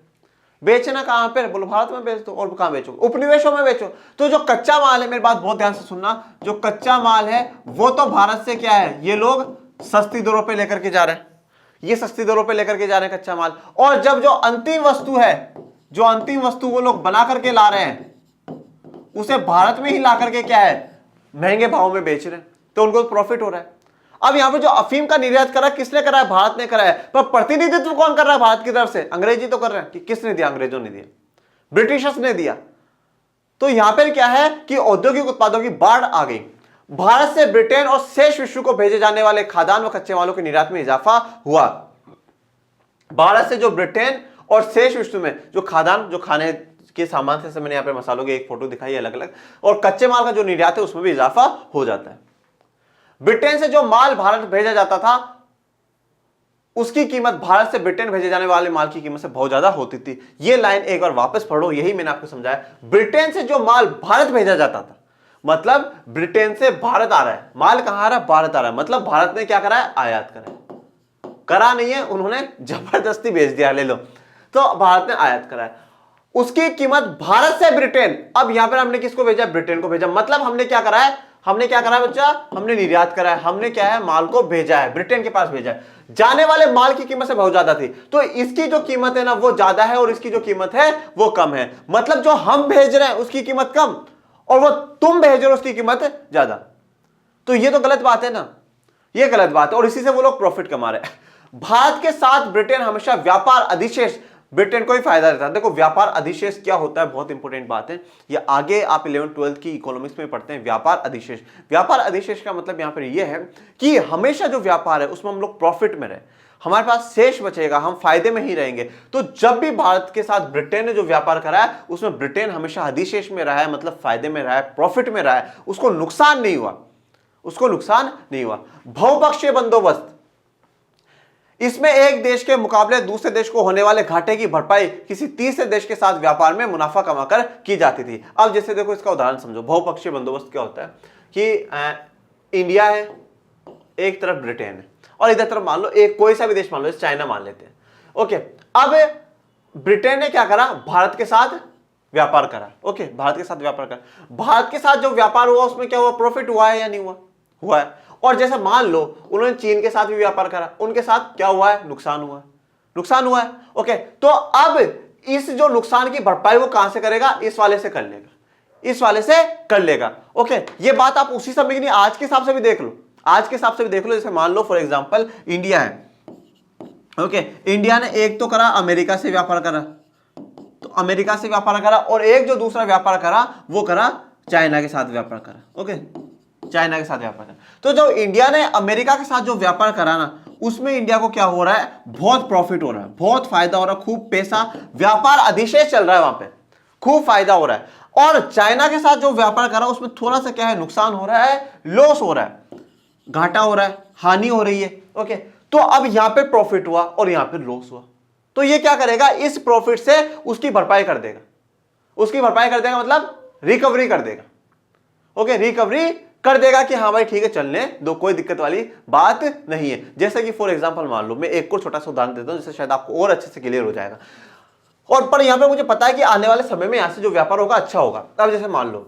बेचना कहां पर, बोलो भारत में बेच दो। और कहां बेचो, उपनिवेशों में बेचो। तो जो कच्चा माल है, मेरी बात बहुत ध्यान से सुनना, जो कच्चा माल है वो तो भारत से क्या है, ये लोग सस्ती दरों पे लेकर के जा रहे हैं, ये सस्ती दरों पे लेकर के जा रहे हैं कच्चा माल। और जब जो अंतिम वस्तु है, जो अंतिम वस्तु वो लोग बना करके ला रहे हैं, उसे भारत में ही ला करके क्या है, महंगे भाव में बेच रहे हैं, तो उनको प्रॉफिट हो रहा है। अब यहां पे जो अफीम का निर्यात करा, किसने करा है, भारत ने करा है। पर प्रतिनिधित्व कौन कर रहा है भारत की तरफ से, अंग्रेजी तो कर रहे हैं। कि किसने दिया, अंग्रेजों ने दिया, ब्रिटिशर्स ने दिया। तो यहां पर क्या है कि औद्योगिक उत्पादों की बाढ़ आ गई। भारत से ब्रिटेन और शेष विश्व को भेजे जाने वाले खाद्यान्न व कच्चे मालों के निर्यात में इजाफा हुआ। भारत से जो ब्रिटेन और शेष विश्व में जो खाद्यान्न, जो खाने के सामान से, मैंने यहाँ पे मसालों की एक फोटो दिखाई है अलग अलग, और कच्चे माल का जो निर्यात है उसमें भी इजाफा हो जाता है। ब्रिटेन से जो माल भारत भेजा जाता था, उसकी कीमत भारत से ब्रिटेन भेजे जाने वाले माल की कीमत से बहुत ज्यादा होती थी। ये लाइन एक बार वापस पढ़ो, यही मैंने आपको समझाया। ब्रिटेन से जो माल भारत भेजा जाता था, मतलब ब्रिटेन से भारत आ रहा है माल, कहां आ रहा है, भारत आ रहा है, मतलब भारत ने क्या करा है, आयात करा नहीं है, उन्होंने जबरदस्ती भेज दिया, ले लो। तो भारत ने आयात करा है, उसकी कीमत भारत से ब्रिटेन। अब यहां पर हमने किसको भेजा, ब्रिटेन को भेजा, मतलब हमने क्या करा है, हमने क्या करा है बच्चा, हमने निर्यात करा है, हमने क्या है, माल को भेजा है, ब्रिटेन के पास भेजा है। जाने वाले माल की कीमत से बहुत ज्यादा थी, तो इसकी जो कीमत है ना वो ज्यादा है, और इसकी जो कीमत है वो कम है। मतलब जो हम भेज रहे हैं उसकी कीमत कम, और वो तुम भेज रहे हो उसकी कीमत ज्यादा। तो ये तो गलत बात है ना, ये गलत बात है, और इसी से वो लोग प्रॉफिट कमा रहे हैं। भारत के साथ ब्रिटेन हमेशा व्यापार अधिशेष, ब्रिटेन को ही फायदा देता है। देखो व्यापार अधिशेष क्या होता है, बहुत इंपॉर्टेंट बात है, ये आगे आप 11th-12th की इकोनॉमिक्स में पढ़ते हैं। व्यापार अधिशेष, व्यापार अधिशेष का मतलब यहां पर यह है कि हमेशा जो व्यापार है उसमें हम लोग प्रॉफिट में रहे, हमारे पास शेष बचेगा, हम फायदे में ही रहेंगे। तो जब भी भारत के साथ ब्रिटेन ने जो व्यापार करा है, उसमें ब्रिटेन हमेशा अधिशेष में रहा है, मतलब फायदे में रहा है, प्रॉफिट में रहा है, उसको नुकसान नहीं हुआ, उसको नुकसान नहीं हुआ। बहुपक्षीय बंदोबस्त, इसमें एक देश के मुकाबले दूसरे देश को होने वाले घाटे की भरपाई किसी तीसरे देश के साथ व्यापार में मुनाफा कमाकर की जाती थी। अब जैसे देखो इसका उदाहरण समझो, बहुपक्षीय बंदोबस्त क्या होता है कि इंडिया है, एक तरफ ब्रिटेन है, और इधर तरफ मान लो एक कोई सा भी देश मान लो, चाइना मान लेते हैं। ओके, अब ब्रिटेन ने क्या करा, भारत के साथ व्यापार करा। ओके, भारत के साथ व्यापार करा, भारत के साथ जो व्यापार हुआ उसमें क्या हुआ, प्रॉफिट हुआ है या नहीं हुआ, हुआ है। और जैसे मान लो उन्होंने चीन के साथ भी व्यापार करा, उनके साथ क्या हुआ है, नुकसान हुआ है, नुकसान हुआ है। ओके, तो अब इस जो नुकसान की भरपाई वो कहां से करेगा, इस वाले से कर लेगा, इस वाले से कर लेगा। ओके, ये बात आप उसी समय की नहीं, आज के हिसाब से भी देख लो, आज के हिसाब से भी देख लो। जैसे मान लो फॉर एग्जांपल इंडिया है, ओके, इंडिया ने एक तो करा अमेरिका से व्यापार करा, तो अमेरिका से व्यापार करा, और एक जो दूसरा व्यापार करा वो करा चाइना के साथ व्यापार करा। ओके, चाइना के साथ व्यापार करा। तो जो इंडिया ने अमेरिका के साथ जो व्यापार करा ना, उसमें इंडिया को क्या हो रहा है, बहुत प्रॉफिट हो रहा है, बहुत फायदा हो रहा है, खूब पैसा, व्यापार अधिशेष चल रहा है वहां पे, खूब फायदा हो रहा है। और चाइना के साथ जो व्यापार करा उसमें थोड़ा सा क्या है, नुकसान हो रहा है, लॉस हो रहा है, घाटा हो रहा है, हानि हो रही है। ओके, तो अब यहां पे प्रॉफिट हुआ और यहां पे लॉस हुआ, तो ये क्या करेगा, इस प्रॉफिट से उसकी भरपाई कर देगा, उसकी भरपाई कर देगा, मतलब रिकवरी कर देगा। ओके, रिकवरी कर देगा कि हाँ भाई ठीक है, चलने दो, कोई दिक्कत वाली बात नहीं है। जैसे कि फॉर एग्जांपल मान लो, मैं एक और छोटा सा उदाहरण देता हूं जिससे शायद आपको और अच्छे से क्लियर हो जाएगा। और पर यहां पे मुझे पता है कि आने वाले समय में यहां से जो व्यापार होगा अच्छा होगा। अब जैसे मान लो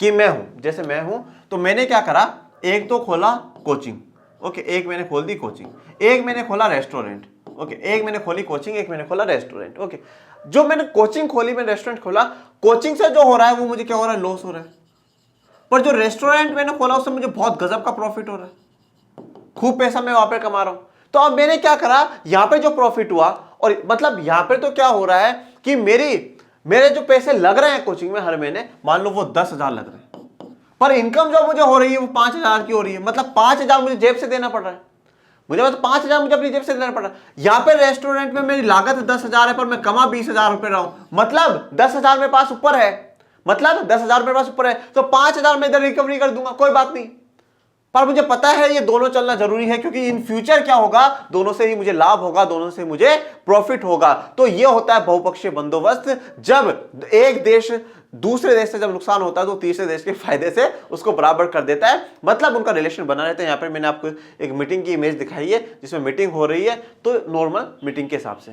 कि मैं हूं, जैसे मैं हूं, तो मैंने क्या करा, एक तो खोला कोचिंग। ओके, एक मैंने खोल दी कोचिंग, एक मैंने खोला रेस्टोरेंट। ओके, एक मैंने खोली कोचिंग, एक मैंने खोला रेस्टोरेंट। ओके, जो मैंने कोचिंग खोली, मैंने रेस्टोरेंट खोला, कोचिंग से जो हो रहा है वो मुझे क्या हो रहा है, लॉस हो रहा है। पर जो रेस्टोरेंट मैंने खोला उससे मुझे बहुत गजब का प्रॉफिट हो रहा है, खूब पैसा मैं वहां पे कमा रहा हूं। तो अब मैंने क्या करा, यहां पे जो प्रॉफिट हुआ, और मतलब यहां पे तो क्या हो रहा है कि मेरे जो पैसे लग रहे हैं कोचिंग में हर महीने, मान लो वो 10,000 लग रहे हैं, पर इनकम जो मुझे हो रही है वो 5,000 की हो रही है। मतलब 5,000 मुझे जेब से देना पड़ रहा है, मुझे मतलब 5,000 मुझे अपनी जेब से देना पड़ रहा है। यहां पे रेस्टोरेंट में मेरी लागत 10,000 है, पर मैं कमा 20,000 रुपए रहा हूं, मतलब 10,000 मेरे पास ऊपर है, मतलब 10,000 मेरे पास ऊपर है, तो 5,000 मैं इधर रिकवरी कर दूंगा, कोई बात नहीं। पर मुझे पता है ये दोनों चलना जरूरी है, क्योंकि इन फ्यूचर क्या होगा, दोनों से ही मुझे लाभ होगा, दोनों से मुझे प्रॉफिट होगा। तो ये होता है बहुपक्षीय बंदोबस्त। जब एक देश दूसरे देश से जब नुकसान होता है तो तीसरे देश के फायदे से उसको बराबर कर देता है, मतलब उनका रिलेशन बना रहता है। यहाँ पर मैंने आपको एक मीटिंग की इमेज दिखाई है जिसमें मीटिंग हो रही है, तो नॉर्मल मीटिंग के हिसाब से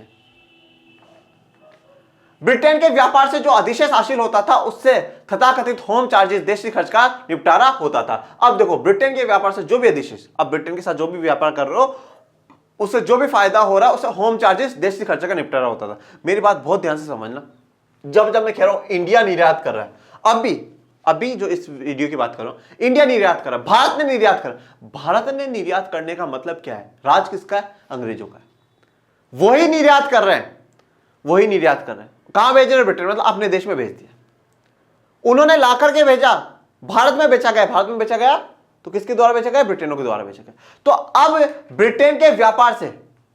ब्रिटेन के व्यापार से जो अधिशेष हासिल होता था उससे तथाकथित होम चार्जेस देशी खर्च का निपटारा होता था। अब देखो ब्रिटेन के व्यापार से जो भी अधिशेष, अब ब्रिटेन के साथ जो भी व्यापार कर रहे हो उससे जो भी फायदा हो रहा है उससे होम चार्जेस देशी खर्च का निपटारा होता था। मेरी बात बहुत ध्यान से समझना, जब मैं कह रहा हूं इंडिया निर्यात कर रहा है, अभी जो इस वीडियो की बात कर रहा हूं, इंडिया निर्यात कर रहा है, भारत ने निर्यात कर, भारत ने निर्यात करने का मतलब क्या है? राज किसका है? अंग्रेजों का है। वही निर्यात कर रहे हैं, वही निर्यात कर रहे हैं। कहां भेज रहे? ब्रिटेन, मतलब अपने देश में भेज दिया उन्होंने, ला करके भेजा, भारत में बेचा गया। भारत में बेचा गया तो किसके द्वारा बेचा गया? ब्रिटेनों के द्वारा बेचा गया। तो अब ब्रिटेन के व्यापार से,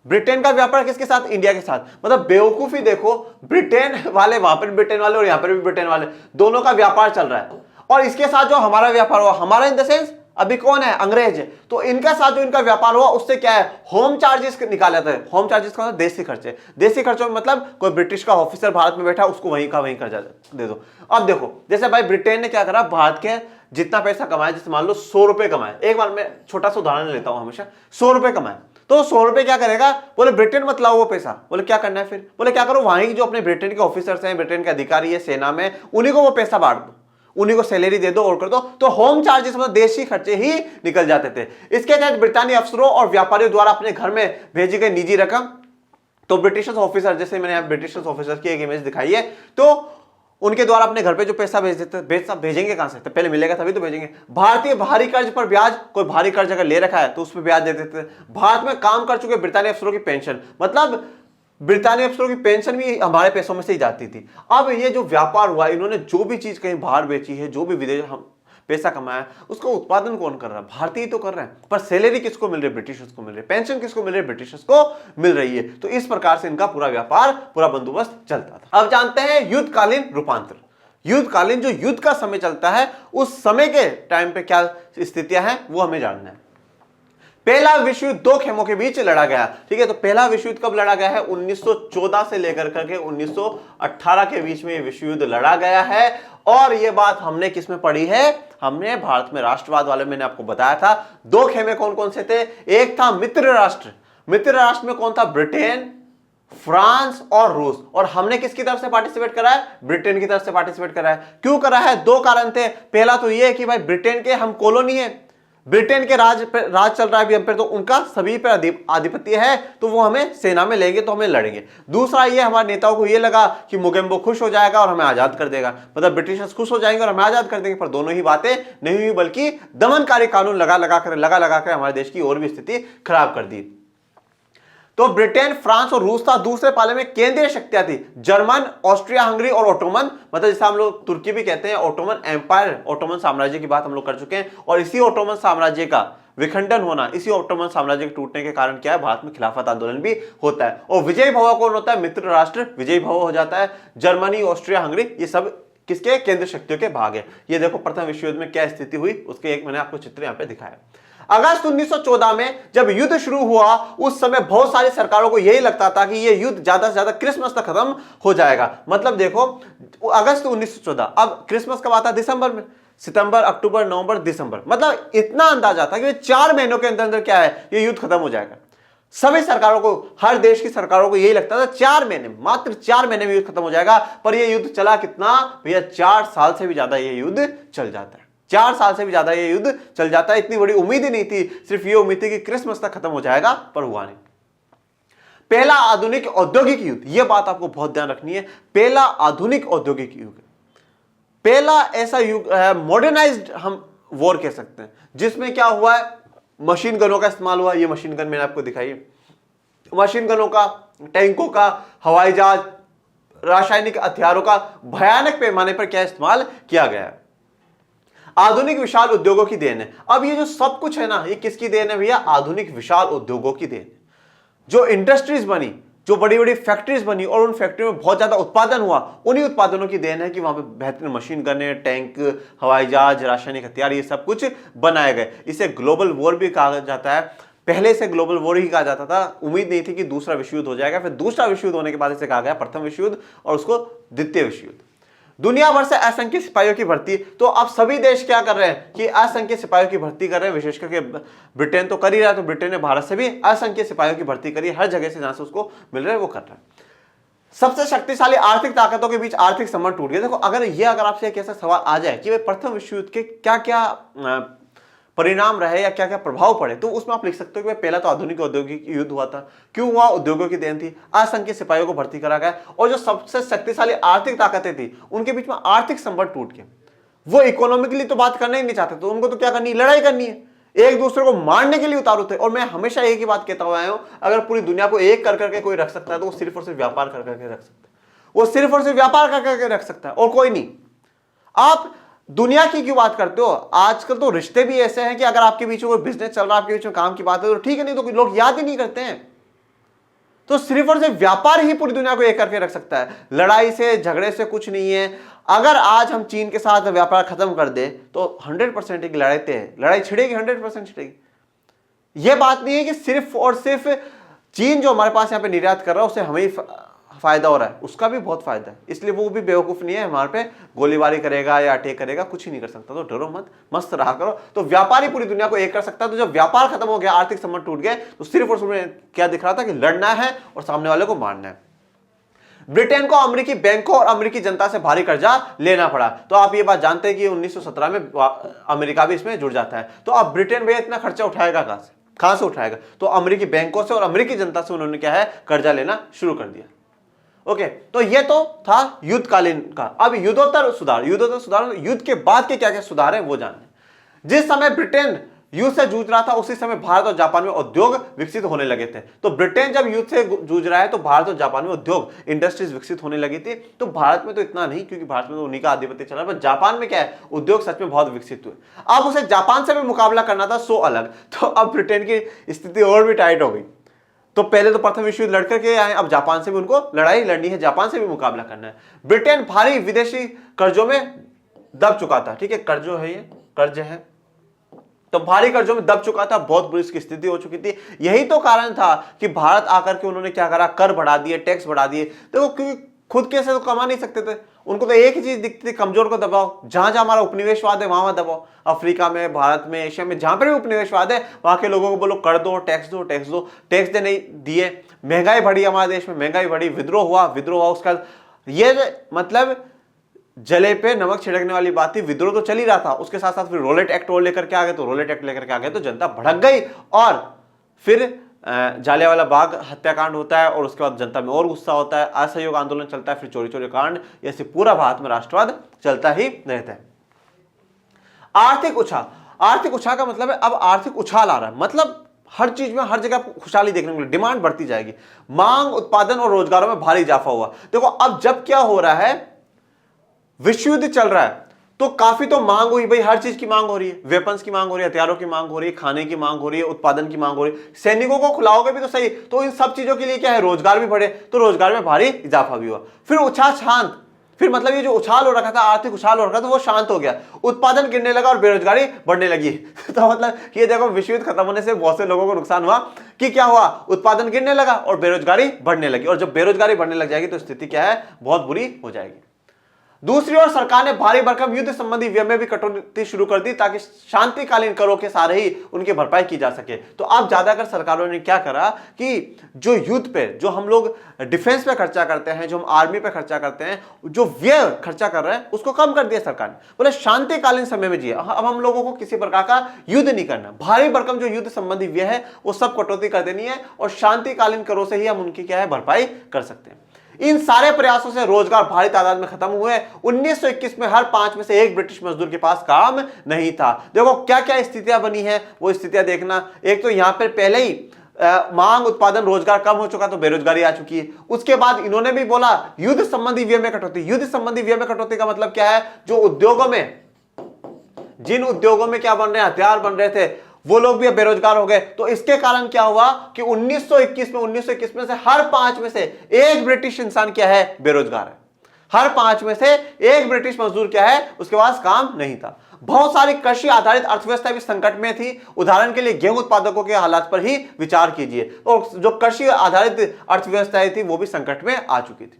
ब्रिटेन का व्यापार किसके साथ? इंडिया के साथ। मतलब बेवकूफी देखो, ब्रिटेन वाले वहां पर ब्रिटेन वाले और यहां पर भी ब्रिटेन वाले, दोनों का व्यापार चल रहा है। और इसके साथ जो हमारा व्यापार हुआ, हमारा इन द सेंस अभी कौन है? अंग्रेज है। तो इनका साथ जो इनका व्यापार हुआ उससे क्या है? होम चार्जेस निकाले जाते हैं। होम चार्जेस का मतलब देशी खर्चे। देशी खर्चों में मतलब कोई ब्रिटिश का ऑफिसर भारत में बैठा उसको वहीं का वहीं कर दे दो। अब देखो जैसे भाई ब्रिटेन ने क्या करा, भारत के जितना पैसा कमाया, जैसे मान लो 100 रुपए कमाए, एक बार मैं छोटा सा उदाहरण लेता हूं हमेशा, 100 रुपए कमाए तो 100 रुपए क्या करेगा? बोले ब्रिटेन मत लाओ वो पैसा। बोले क्या करना है फिर? बोले क्या करो, वहां की जो अपने ब्रिटेन के ऑफिसर्स हैं, ब्रिटेन के अधिकारी है सेना में, उन्हीं को वो पैसा बांट दो, उन्हीं को सैलरी दे दो और कर दो। तो होम चार्जेस मतलब देशी खर्चे ही निकल जाते थे। इसके तहत ब्रितानी अफसरों और व्यापारियों द्वारा अपने घर में भेजी गई निजी रकम, तो ब्रिटिश ऑफिसर, जैसे मैंने यहाँ ब्रिटिश ऑफिसर की एक इमेज दिखाई है, तो उनके द्वारा अपने घर पे जो पैसा भेज देते, भेजेंगे कहां से? तो पहले मिलेगा तभी तो भेजेंगे। भारतीय भारी कर्ज पर ब्याज, कोई भारी कर्ज अगर ले रखा है तो उस पर ब्याज दे देते थे। भारत में काम कर चुके ब्रितानी अफसरों की पेंशन, मतलब ब्रितानी अफसरों की पेंशन भी हमारे पैसों में से ही जाती थी। अब ये जो व्यापार हुआ, इन्होंने जो भी चीज कहीं बाहर बेची है, जो भी विदेश हम पैसा कमाया, उसका उत्पादन कौन कर रहा है? भारतीय तो कर रहे हैं, पर सैलरी किसको मिल रही है? ब्रिटिशर्स को मिल रही है। पेंशन किसको मिल रही है? ब्रिटिशर्स को मिल रही है। तो इस प्रकार से इनका पूरा व्यापार, पूरा बंदोबस्त चलता था। अब जानते हैं युद्धकालीन रूपांतर। युद्धकालीन जो युद्ध का समय चलता है, उस समय के टाइम पे क्या स्थितियां हैं वो हमें जानना है। पहला विश्व युद्ध दो खेमों के बीच लड़ा गया। ठीक है, तो पहला विश्व युद्ध कब लड़ा गया है? 1914 से लेकर करके 1918 के बीच में विश्व युद्ध लड़ा गया है। और यह बात हमने किस में पढ़ी है? हमने भारत में राष्ट्रवाद वाले, मैंने आपको बताया था। दो खेमे कौन कौन से थे? एक था मित्र राष्ट्र। मित्र राष्ट्र में कौन था? ब्रिटेन, फ्रांस और रूस। और हमने किसकी तरफ से पार्टिसिपेट करा है? ब्रिटेन की तरफ से पार्टिसिपेट करा है। क्यों करा है? दो कारण थे। पहला तो यह है कि भाई ब्रिटेन के हम कॉलोनी है, ब्रिटेन के राज चल रहा है अभी हम पे, तो उनका सभी पे आधिपत्य है, तो वो हमें सेना में लेंगे तो हमें लड़ेंगे। दूसरा ये, हमारे नेताओं को ये लगा कि मुगेम्बो खुश हो जाएगा और हमें आजाद कर देगा, मतलब ब्रिटिशर्स खुश हो जाएंगे और हमें आजाद कर देंगे। पर दोनों ही बातें नहीं हुई, बल्कि दमनकारी कानून लगा कर हमारे देश की और भी स्थिति खराब कर दी। तो ब्रिटेन, फ्रांस और रूस था। दूसरे पाले में केंद्रीय शक्तियां थी, जर्मन, ऑस्ट्रिया हंगरी और ओटोमन, मतलब जिसे हम लोग तुर्की भी कहते हैं, ओटोमन एम्पायर, ओटोमन साम्राज्य की बात हम लोग कर चुके हैं। और इसी ओटोमन साम्राज्य का विखंडन होना, इसी ओटोमन साम्राज्य के टूटने के कारण क्या है? भारत में खिलाफत आंदोलन भी होता है। और विजयी भव कौन होता है? मित्र राष्ट्र विजयी भव हो जाता है। जर्मनी, ऑस्ट्रिया हंगरी, ये सब किसके? केंद्रीय शक्तियों के भाग है। ये देखो प्रथम विश्व युद्ध में क्या स्थिति हुई, उसके एक मैंने आपको चित्र यहाँ पे दिखाया। अगस्त 1914 में जब युद्ध शुरू हुआ, उस समय बहुत सारी सरकारों को यही लगता था कि यह युद्ध ज्यादा से ज्यादा क्रिसमस तक खत्म हो जाएगा। मतलब देखो अगस्त 1914, अब क्रिसमस कब आता? दिसंबर में। सितंबर, अक्टूबर, नवंबर, दिसंबर, मतलब इतना अंदाजा था कि 4 महीनों के अंदर अंदर क्या है, ये युद्ध खत्म हो जाएगा। सभी सरकारों को, हर देश की सरकारों को यही लगता था 4 महीने, मात्र 4 महीने में युद्ध खत्म हो जाएगा। पर यह युद्ध चला कितना भैया? 4 साल से भी ज्यादा यह युद्ध चल जाता है। 4 साल से भी ज्यादा ये युद्ध चल जाता है। इतनी बड़ी उम्मीद ही नहीं थी, सिर्फ ये उम्मीद थी कि क्रिसमस तक खत्म हो जाएगा, पर हुआ नहीं। पहला आधुनिक औद्योगिक युद्ध, यह बात आपको बहुत ध्यान रखनी है। पहला आधुनिक औद्योगिक युद्ध, पहला ऐसा युग है, मॉडर्नाइज्ड हम वॉर कह सकते हैं, जिसमें क्या हुआ है? मशीन गनों का इस्तेमाल हुआ। ये मशीन गन मैंने आपको दिखाई है। मशीन गनों का, टैंकों का, हवाई जहाज, रासायनिक हथियारों का भयानक पैमाने पर क्या इस्तेमाल किया गया है। आधुनिक विशाल उद्योगों की देन है। अब ये जो सब कुछ है ना, ये किसकी देन है भैया? आधुनिक विशाल उद्योगों की देन है। जो इंडस्ट्रीज बनी, जो बड़ी बड़ी फैक्ट्रीज बनी और उन फैक्ट्रियों में बहुत ज्यादा उत्पादन हुआ, उन्हीं उत्पादनों की देन है कि वहां पे बेहतरीन मशीन गने, टैंक, हवाई जहाज, रासायनिक हथियार, ये सब कुछ बनाए गए। इसे ग्लोबल वॉर भी कहा जाता है। पहले से ग्लोबल वॉर ही कहा जाता था। उम्मीद नहीं थी कि दूसरा विश्व युद्ध हो जाएगा। फिर दूसरा विश्व युद्ध होने के बाद इसे कहा गया प्रथम विश्व युद्ध, और उसको द्वितीय विश्व युद्ध। दुनिया भर से असंख्य सिपाहियों की भर्ती, तो अब सभी देश क्या कर रहे हैं कि असंख्य सिपाहियों की भर्ती कर रहे हैं। विशेष करके ब्रिटेन तो कर ही रहा है, तो ब्रिटेन ने भारत से भी असंख्य सिपाहियों की भर्ती करी। हर जगह से जहां से उसको मिल रहा है वो कर रहा है। सबसे शक्तिशाली आर्थिक ताकतों के बीच आर्थिक संबंध टूट गया। देखो अगर आपसे एक ऐसा सवाल आ जाए कि भाई प्रथम विश्व युद्ध के क्या क्या परिणाम रहे या क्या क्या प्रभाव पड़े, तो उसमें आप लिख सकते हो कि पहला तो आधुनिक औद्योगिक युद्ध हुआ था। क्यों हुआ? उद्योगों की देन थी, असंख्य सिपाहियों को भर्ती करा गया, और जो सबसे शक्तिशाली आर्थिक ताकतें थी उनके बीच में आर्थिक संबंध टूट गए। वो इकोनॉमिकली तो बात करना ही नहीं चाहते, तो उनको तो क्या करनी है? लड़ाई करनी है, एक दूसरे को मारने के लिए उतारू थे। और मैं हमेशा एक ही बात कहता हुआ आया हूं, अगर पूरी दुनिया को एक कर करके कोई रख सकता है तो वो सिर्फ और सिर्फ व्यापार कर करके रख सकता है। वो सिर्फ और सिर्फ व्यापार कर करके रख सकता है और कोई नहीं। आप दुनिया की क्यों बात करते हो? आजकल तो रिश्ते भी ऐसे हैं कि अगर आपके बीच में कोई बिजनेस चल रहा है, आपके बीच में काम की बात है तो ठीक है, नहीं तो लोग याद ही नहीं करते हैं। तो सिर्फ और सिर्फ व्यापार ही पूरी दुनिया को एक करके रख सकता है, लड़ाई से झगड़े से कुछ नहीं है। अगर आज हम चीन के साथ व्यापार खत्म कर दे तो 100% की लड़ाई छिड़ेगी, 100% छिड़ेगी। यह बात नहीं है कि सिर्फ और सिर्फ चीन जो हमारे पास यहाँ पे निर्यात कर रहा है उससे हमें फायदा हो रहा है, उसका भी बहुत फायदा है, इसलिए वो भी बेवकूफ नहीं है हमारे पे गोलीबारी करेगा या अटैक करेगा, कुछ ही नहीं कर सकता। तो डरो मत, मस्त रहा करो। तो व्यापारी पूरी दुनिया को एक कर सकता है। तो जब व्यापार खत्म हो गया, आर्थिक संबंध टूट गए, तो सिर्फ और सिर्फ क्या दिख रहा था कि लड़ना है और सामने वाले को मारना है। ब्रिटेन को अमेरिकी बैंकों और अमेरिकी जनता से भारी कर्जा लेना पड़ा। तो आप ये बात जानते हैं कि 1917 में अमेरिका भी इसमें जुड़ जाता है। तो अब ब्रिटेन भैया इतना खर्चा उठाएगा कहां से उठाएगा? तो अमेरिकी बैंकों से और अमेरिकी जनता से उन्होंने क्या है, कर्जा लेना शुरू कर दिया। ओके, तो ये तो था युद्धकालीन का। अब युद्धोत्तर सुधार युद्ध के बाद के क्या क्या सुधार है वो जानना। जिस समय ब्रिटेन युद्ध से जूझ रहा था उसी समय भारत और जापान में उद्योग विकसित होने लगे थे। तो ब्रिटेन जब युद्ध से जूझ रहा है तो भारत और जापान में उद्योग इंडस्ट्रीज विकसित होने लगी थी। तो भारत में तो इतना नहीं, क्योंकि भारत में तो उन्हीं का आधिपत्य चला, पर जापान में क्या है, उद्योग सच में बहुत विकसित हुए। अब उसे जापान से भी मुकाबला करना था, सो अलग। तो अब ब्रिटेन की स्थिति और भी टाइट हो गई। तो पहले तो प्रथम विश्व युद्ध लड़कर के आए, अब जापान से भी उनको लड़ाई लड़नी है, जापान से भी मुकाबला करना है। ब्रिटेन भारी विदेशी कर्जों में दब चुका था। ठीक है, कर्ज है, तो भारी कर्जों में दब चुका था, बहुत बुरी इसकी स्थिति हो चुकी थी। यही तो कारण था कि भारत आकर के उन्होंने क्या करा, कर बढ़ा दिए, टैक्स बढ़ा दिए। देखो, क्योंकि खुद कैसे तो कमा नहीं सकते थे, उनको तो एक ही चीज दिखती थी, कमजोर को दबाओ। जहां जहां हमारा उपनिवेशवाद है वहां दबाओ, अफ्रीका में, भारत में, एशिया में, जहां पर भी उपनिवेशवाद है वहां के लोगों को बोलो कर दो, टैक्स दो, टैक्स दो। टैक्स दे नहीं दिए, महंगाई बढ़ी, हमारे देश में महंगाई बढ़ी, विद्रोह हुआ। उसका ये मतलब जले पे नमक छिड़कने वाली बात थी। विद्रोह तो चल ही रहा था, उसके साथ साथ फिर रोलेट एक्ट और लेकर के आ गए, तो जनता भड़क गई और फिर जालियांवाला बाग हत्याकांड होता है और उसके बाद जनता में और गुस्सा होता है, असहयोग आंदोलन चलता है, फिर चोरी कांड, ऐसे पूरा भारत में राष्ट्रवाद चलता ही रहता है। आर्थिक उछाल का मतलब है अब आर्थिक उछाल आ रहा है, मतलब हर चीज में हर जगह खुशहाली देखने को मिले, डिमांड बढ़ती जाएगी, मांग, उत्पादन और रोजगारों में भारी इजाफा हुआ। देखो अब जब क्या हो रहा है, विश्व युद्ध चल रहा है तो काफी तो मांग हुई, भाई हर चीज की मांग हो रही है, वेपन्स की मांग हो रही है, हथियारों की मांग हो रही है, खाने की मांग हो रही है, उत्पादन की मांग हो रही है, सैनिकों को खिलाओगे भी तो सही। तो इन सब चीजों के लिए क्या है, रोजगार भी बढ़े, तो रोजगार में भारी इजाफा भी हुआ। फिर उछाल शांत, फिर मतलब ये जो उछाल हो रखा था, आर्थिक उछाल हो रखा था, वो शांत हो गया, उत्पादन गिरने लगा और बेरोजगारी बढ़ने लगी। तो मतलब ये देखो, विश्व युद्ध खत्म होने से बहुत से लोगों को नुकसान हुआ कि क्या हुआ, उत्पादन गिरने लगा और बेरोजगारी बढ़ने लगी, और जब बेरोजगारी बढ़ने लग जाएगी तो स्थिति क्या है, बहुत बुरी हो जाएगी। दूसरी ओर सरकार ने भारी भरकम युद्ध संबंधी व्यय में भी कटौती शुरू कर दी ताकि शांतिकालीन करों के सारे ही उनकी भरपाई की जा सके। तो अब ज्यादातर सरकारों ने क्या करा कि जो युद्ध पे, जो हम लोग डिफेंस पे खर्चा करते हैं, जो हम आर्मी पे खर्चा करते हैं, जो व्यय खर्चा कर रहे हैं उसको कम कर दिया सरकार ने। बोले शांतिकालीन समय में जिए, अब हम लोगों को किसी प्रकार का युद्ध नहीं करना, भारी भरकम जो युद्ध संबंधी व्यय है वो सब कटौती कर देनी है और शांतिकालीन करों से ही हम उनकी क्या है, भरपाई कर सकते हैं। इन सारे प्रयासों से रोजगार भारी तादाद में खत्म हुए। 1921 में हर 5 में से 1 ब्रिटिश मजदूर के पास काम नहीं था। देखो क्या क्या स्थितियां बनी है, वो स्थितियां देखना। एक तो यहां पर पहले ही मांग, उत्पादन, रोजगार कम हो चुका तो बेरोजगारी आ चुकी है। उसके बाद इन्होंने भी बोला युद्ध संबंधी व्यय में कटौती। युद्ध संबंधी व्यय में कटौती का मतलब क्या है, जो उद्योगों में, जिन उद्योगों में क्या बन रहे हैं, हथियार बन रहे थे, वो लोग भी अब बेरोजगार हो गए। तो इसके कारण क्या हुआ कि 1921 में से हर 5 में से 1 ब्रिटिश इंसान क्या है, बेरोजगार है। हर 5 में से 1 ब्रिटिश मजदूर क्या है, उसके पास काम नहीं था। बहुत सारी कृषि आधारित अर्थव्यवस्था भी संकट में थी। उदाहरण के लिए गेहूं उत्पादकों के हालात पर ही विचार कीजिए। तो जो कृषि आधारित अर्थव्यवस्थाएं थी वो भी संकट में आ चुकी थी।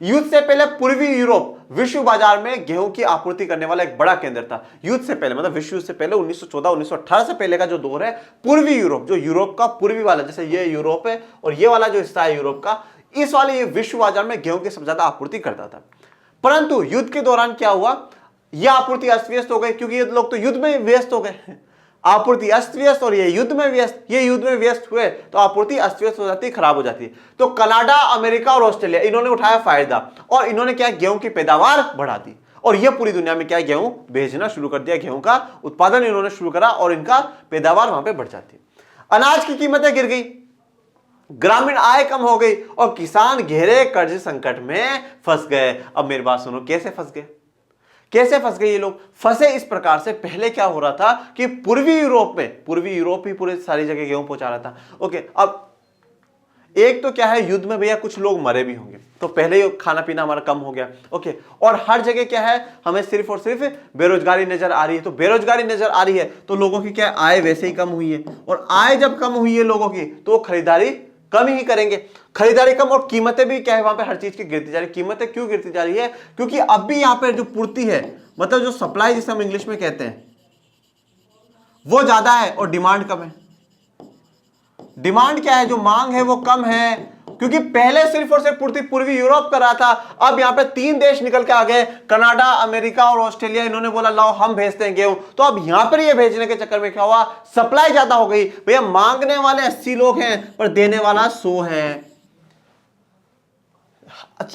युद्ध से पहले पूर्वी यूरोप विश्व बाजार में गेहूं की आपूर्ति करने वाला एक बड़ा केंद्र था। युद्ध से पहले मतलब विश्व युद्ध से पहले 1914-1918 से पहले का जो दौर है, पूर्वी यूरोप, जो यूरोप का पूर्वी वाला, जैसे ये यूरोप है और ये वाला जो हिस्सा है यूरोप का, इस वाले ये विश्व बाजार में गेहूं की सबसे ज्यादा आपूर्ति करता था। परंतु युद्ध के दौरान क्या हुआ, यह आपूर्ति अस्त व्यस्त हो गई, क्योंकि ये लोग तो युद्ध में व्यस्त हो गए। आपूर्ति अस्त व्यस्त और ये युद्ध में व्यस्त, ये युद्ध में व्यस्त हुए तो आपूर्ति अस्त व्यस्त हो जाती है, खराब हो जाती है। तो कनाडा, अमेरिका और ऑस्ट्रेलिया इन्होंने उठाया फायदा और इन्होंने क्या, गेहूं की पैदावार बढ़ा दी और ये पूरी दुनिया में क्या, गेहूं भेजना शुरू कर दिया। गेहूं का उत्पादन इन्होंने शुरू करा और इनका पैदावार वहां पे बढ़ जाती है। अनाज की कीमतें गिर गई, ग्रामीण आय कम हो गई और किसान गहरे कर्ज संकट में फंस गए। अब मेरी बात सुनो, कैसे फंस गए, कैसे फंस गए ये लोग? फंसे इस प्रकार से, पहले क्या हो रहा था कि पूर्वी यूरोप ही पूरे सारी जगह गेहूं पहुंचा रहा था। ओके, अब एक तो क्या है, युद्ध में भैया कुछ लोग मरे भी होंगे, तो पहले ही खाना पीना हमारा कम हो गया। ओके, और हर जगह क्या है, हमें सिर्फ और सिर्फ बेरोजगारी नजर आ रही है। तो बेरोजगारी नजर आ रही है तो लोगों की क्या, आय वैसे ही कम हुई है, और आय जब कम हुई है लोगों की तो खरीदारी कम ही करेंगे, खरीदारी कम, और कीमतें भी क्या है, वहां पे हर चीज की गिरती जा रही है। कीमतें क्यों गिरती जा रही है? क्योंकि अब भी यहां पे जो पूर्ति है, मतलब जो सप्लाई जिसे हम इंग्लिश में कहते हैं, वो ज्यादा है और डिमांड कम है। डिमांड क्या है, जो मांग है वो कम है, क्योंकि पहले सिर्फ और सिर्फ पूर्ति पूर्वी यूरोप कर रहा था। अब यहां पे 3 देश निकल के आ गए, कनाडा, अमेरिका और ऑस्ट्रेलिया। इन्होंने बोला लाओ हम भेजते हैं गेहूं। तो अब यहां पर ये भेजने के चक्कर में क्या हुआ, सप्लाई ज्यादा हो गई। भैया मांगने वाले 80 लोग हैं पर देने वाला 100 है।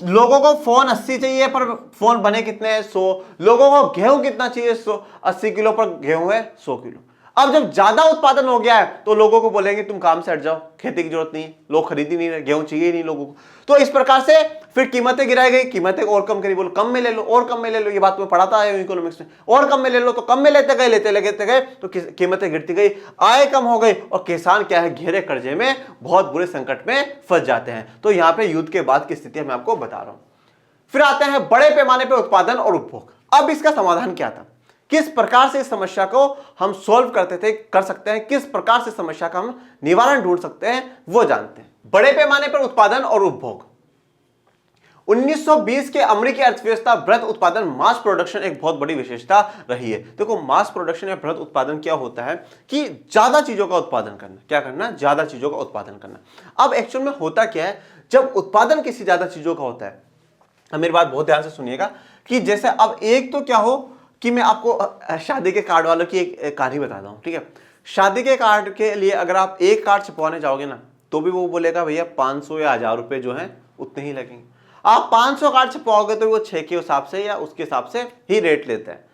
लोगों को फोन 80 चाहिए पर फोन बने कितने हैं, 100। लोगों को गेहूं कितना चाहिए, 80 किलो पर गेहूं है 100 किलो। अब जब ज्यादा उत्पादन हो गया है तो लोगों को बोलेंगे तुम काम से हट जाओ, खेती की जरूरत नहीं, लोग खरीद ही नहीं रहे, गेहूं चाहिए ही नहीं लोगों को। तो इस प्रकार से फिर कीमतें गिराई गई, कीमतें और कम करी, बोलो कम में ले लो और कम में ले लो। ये बात मैं पढ़ाता है इकोनॉमिक्स में, और कम में ले लो, तो कम में लेते गए तो कीमतें गिरती गई, आय कम हो गई और किसान क्या है, गहरे कर्जे में, बहुत बुरे संकट में फंस जाते हैं। तो यहां पर युद्ध के बाद की स्थिति मैं आपको बता रहा हूं। फिर आते हैं बड़े पैमाने पर उत्पादन और उपभोग। अब इसका समाधान क्या था, किस प्रकार से इस समस्या को हम सॉल्व कर सकते हैं, किस प्रकार से समस्या का हम निवारण ढूंढ सकते हैं, वो जानते हैं। बड़े पैमाने पर उत्पादन और उपभोग। 1920 के अमेरिकी अर्थव्यवस्था वृहत उत्पादन, मास प्रोडक्शन एक बहुत बड़ी विशेषता रही है। देखो मास प्रोडक्शन या वृहत उत्पादन क्या होता है कि ज्यादा चीजों का उत्पादन करना। क्या करना? ज्यादा चीजों का उत्पादन करना। अब एक्चुअल में होता क्या है, जब उत्पादन किसी ज्यादा चीजों का होता है, मेरी बात बहुत ध्यान से सुनिएगा, कि जैसे अब एक तो क्या हो कि मैं आपको शादी के कार्ड वालों की एक कहानी बताता हूं, ठीक है। शादी के कार्ड के लिए अगर आप एक कार्ड छपवाने जाओगे ना, तो भी वो बोलेगा भैया 500 या 1000 रुपए जो है उतने ही लगेंगे। आप 500 कार्ड छपवाओगे तो वो 6 के हिसाब से या उसके हिसाब से ही रेट लेता है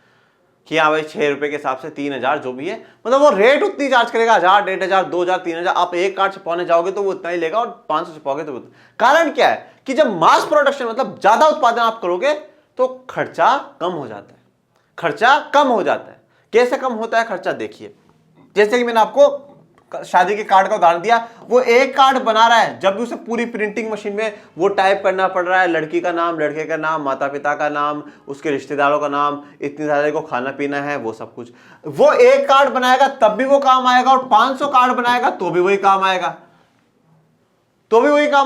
कि हाँ भाई 6 रुपए के हिसाब से 3000 जो भी है, मतलब वो रेट उतनी चार्ज करेगा, 1000, 1500, 2000, 3000। आप एक कार्ड छपवाने जाओगे तो वो उतना ही लेगा, और 500 छपवाओगे तो कारण क्या है कि जब मास प्रोडक्शन मतलब ज्यादा उत्पादन आप करोगे तो खर्चा कम हो जाता है। खर्चा कम हो जाता है। कैसे कम होता है खर्चा, देखिए। जैसे कि मैंने आपको शादी के कार्ड का उदाहरण दिया, वो एक कार्ड बना रहा है, जब भी उसे पूरी प्रिंटिंग मशीन में वो टाइप करना पड़ रहा है, लड़की का नाम, लड़के का नाम, माता पिता का नाम, उसके रिश्तेदारों का नाम, इतनी सारे को खाना पीना है, वो सब कुछ। वो एक कार्ड बनाएगा तब भी वो काम आएगा, और 500 कार्ड बनाएगा तो भी वही काम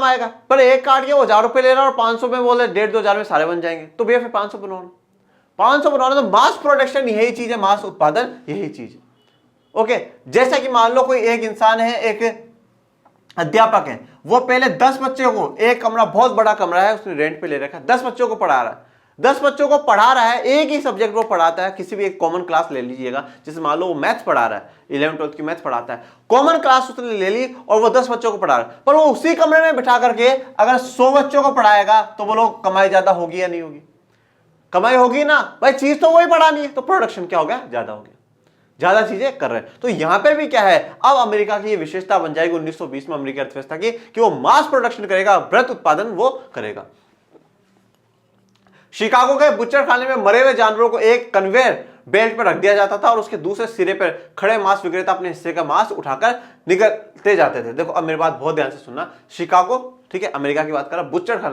आएगा, पर एक कार्ड के वो 1000 रुपए ले रहा है और 500 में बोले 1500-2000 में सारे बन जाएंगे। तो भैया फिर 500 बनाओ, 500 बनाना। तो मास प्रोडक्शन यही चीज है, मास उत्पादन यही चीज है। ओके, जैसा कि मान लो कोई एक इंसान है, एक अध्यापक है, वो पहले 10 बच्चों को, एक कमरा बहुत बड़ा कमरा है उसने रेंट पे ले रखा है, 10 बच्चों को पढ़ा रहा है, 10 बच्चों को पढ़ा रहा है, एक ही सब्जेक्ट वो पढ़ाता है। किसी भी एक कॉमन क्लास ले लीजिएगा, जैसे मान लो वो मैथ्स पढ़ा रहा है, 11th-12th की मैथ्स पढ़ाता है, कॉमन क्लास उसने ले ली और वो 10 बच्चों को पढ़ा रहा है। पर वो उसी कमरे में बिठा करके अगर 100 बच्चों को पढ़ाएगा तो वो लोग कमाई ज्यादा होगी या नहीं होगी? कमाई होगी ना भाई, चीज तो वही पढ़ानी है, तो प्रोडक्शन क्या हो गया, ज्यादा हो गया, ज्यादा चीजें कर रहे हैं। तो यहां पर भी क्या है, अब अमेरिका की ये विशेषता बन जाएगी 1920 में अमेरिकी अर्थव्यवस्था की, कि वो मास प्रोडक्शन करेगा, वृहत उत्पादन वो करेगा। शिकागो के बुचर खाने में मरे हुए जानवरों को एक कन्वेयर बेल्ट पर रख दिया जाता था और उसके दूसरे सिरे पर खड़े मांस विक्रेता अपने हिस्से का मांस उठाकर निकलते जाते थे। देखो अब मेरी बात बहुत ध्यान से सुनना, शिकागो, ठीक है, अमेरिका की बात कर रहा,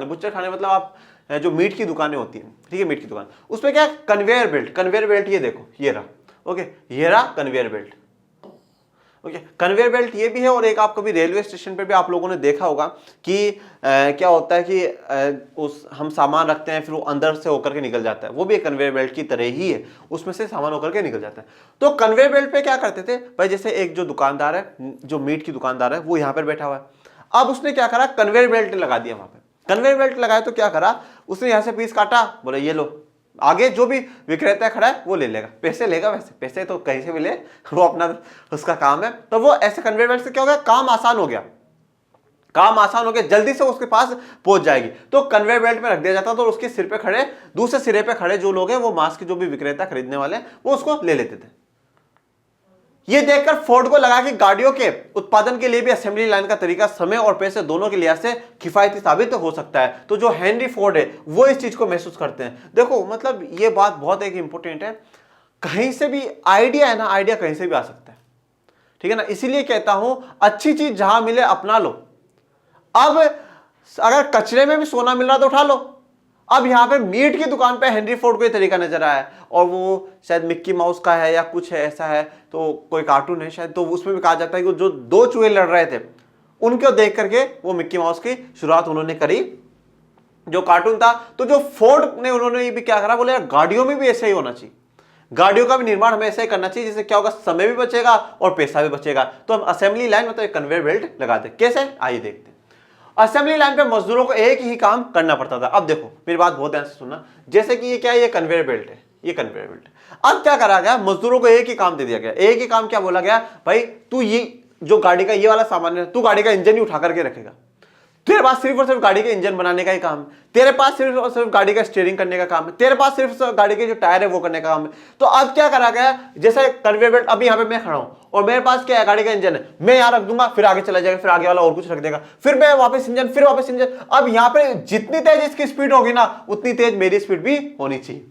बुचर खाने मतलब आप जो मीट की दुकानें होती हैं, ठीक है, मीट की दुकान, उसमें क्या कन्वेयर बेल्ट, ये देखो, ये रहा, ओके, ये रहा conveyor belt. Okay, conveyor belt ये भी है, और एक आप कभी रेलवे स्टेशन पे भी आप लोगों ने देखा होगा कि क्या होता है कि उस हम सामान रखते हैं, फिर वो अंदर से होकर के निकल जाता है, वो भी एक कन्वेयर बेल्ट की तरह ही है, उसमें से सामान होकर के निकल जाता है। तो कन्वेयर बेल्ट पे क्या करते थे भाई, जैसे एक जो दुकानदार है, जो मीट की दुकानदार है, वो यहाँ पर बैठा हुआ है, अब उसने क्या करा, कन्वेयर बेल्ट लगा दिया वहां पे। कन्वेयर बेल्ट लगाया तो क्या करा, उसने यहां से पीस काटा, बोले ये लो, आगे जो भी विक्रेता खड़ा है वो ले लेगा, पैसे लेगा, वैसे पैसे तो कहीं से भी ले, वो अपना उसका काम है। तो वो ऐसे कन्वेयर बेल्ट से क्या हो गया, काम आसान हो गया, काम आसान हो गया, जल्दी से उसके पास पहुंच जाएगी। तो कन्वेयर बेल्ट में रख दिया जाता, तो उसके सिर पे खड़े, दूसरे सिरे पे खड़े जो लोग हैं, वो मांस के जो भी विक्रेता खरीदने वाले, वो उसको ले लेते थे। ये देखकर फोर्ड को लगा कि गाड़ियों के उत्पादन के लिए भी असेंबली लाइन का तरीका समय और पैसे दोनों के लिहाज से किफायती साबित हो सकता है। तो जो हेनरी फोर्ड है वो इस चीज को महसूस करते हैं। देखो मतलब ये बात बहुत एक इंपॉर्टेंट है, कहीं से भी आइडिया है ना, आइडिया कहीं से भी आ सकता है, ठीक है ना। इसीलिए कहता हूं अच्छी चीज जहां मिले अपना लो। अब अगर कचरे में भी सोना मिल रहा तो उठा लो। अब यहां पे मीट की दुकान पे हेनरी फोर्ड को ये तरीका नजर आया और वो शायद मिक्की माउस का है या कुछ है, ऐसा है, तो कोई कार्टून है शायद, तो उसमें भी कहा जाता है कि जो दो चूहे लड़ रहे थे उनको देख करके वो मिक्की माउस की शुरुआत उन्होंने करी, जो कार्टून था। तो जो फोर्ड ने उन्होंने ये भी क्या करा, बोले गाड़ियों में भी ऐसा ही होना चाहिए, गाड़ियों का भी निर्माण हमें ऐसा ही करना चाहिए, जिससे क्या होगा, समय भी बचेगा और पैसा भी बचेगा। तो हम असेंबली लाइन मतलब एक कन्वेयर बेल्ट लगाते, कैसे आइए देखते हैं। असेंबली लाइन पे मजदूरों को एक ही काम करना पड़ता था। अब देखो मेरी बात बहुत ध्यान से सुनना, जैसे कि ये क्या है, ये कन्वेयर बेल्ट है, ये कन्वेयर बेल्ट है। अब क्या करा गया, मजदूरों को एक ही काम दे दिया गया। एक ही काम क्या बोला गया, भाई तू ये जो गाड़ी का ये वाला सामान है, तू गाड़ी का इंजन ही उठा करके रखेगा, तेरे पास सिर्फ और सिर्फ गाड़ी के इंजन बनाने का ही काम है, तेरे पास सिर्फ और सिर्फ गाड़ी का स्टीयरिंग करने का काम है, तेरे पास सिर्फ गाड़ी के जो टायर है वो करने का काम है। तो अब क्या करा गया, जैसे कन्वेयर बेल्ट, अभी यहाँ पे मैं खड़ा हूं और मेरे पास क्या है, गाड़ी का इंजन है, मैं यहाँ रख दूंगा, फिर आगे चला जाएगा, फिर आगे वाला और कुछ रख देगा, फिर मैं वापस इंजन, फिर वापस इंजन। अब यहाँ पे जितनी तेज इसकी स्पीड होगी ना, उतनी तेज मेरी स्पीड भी होनी चाहिए।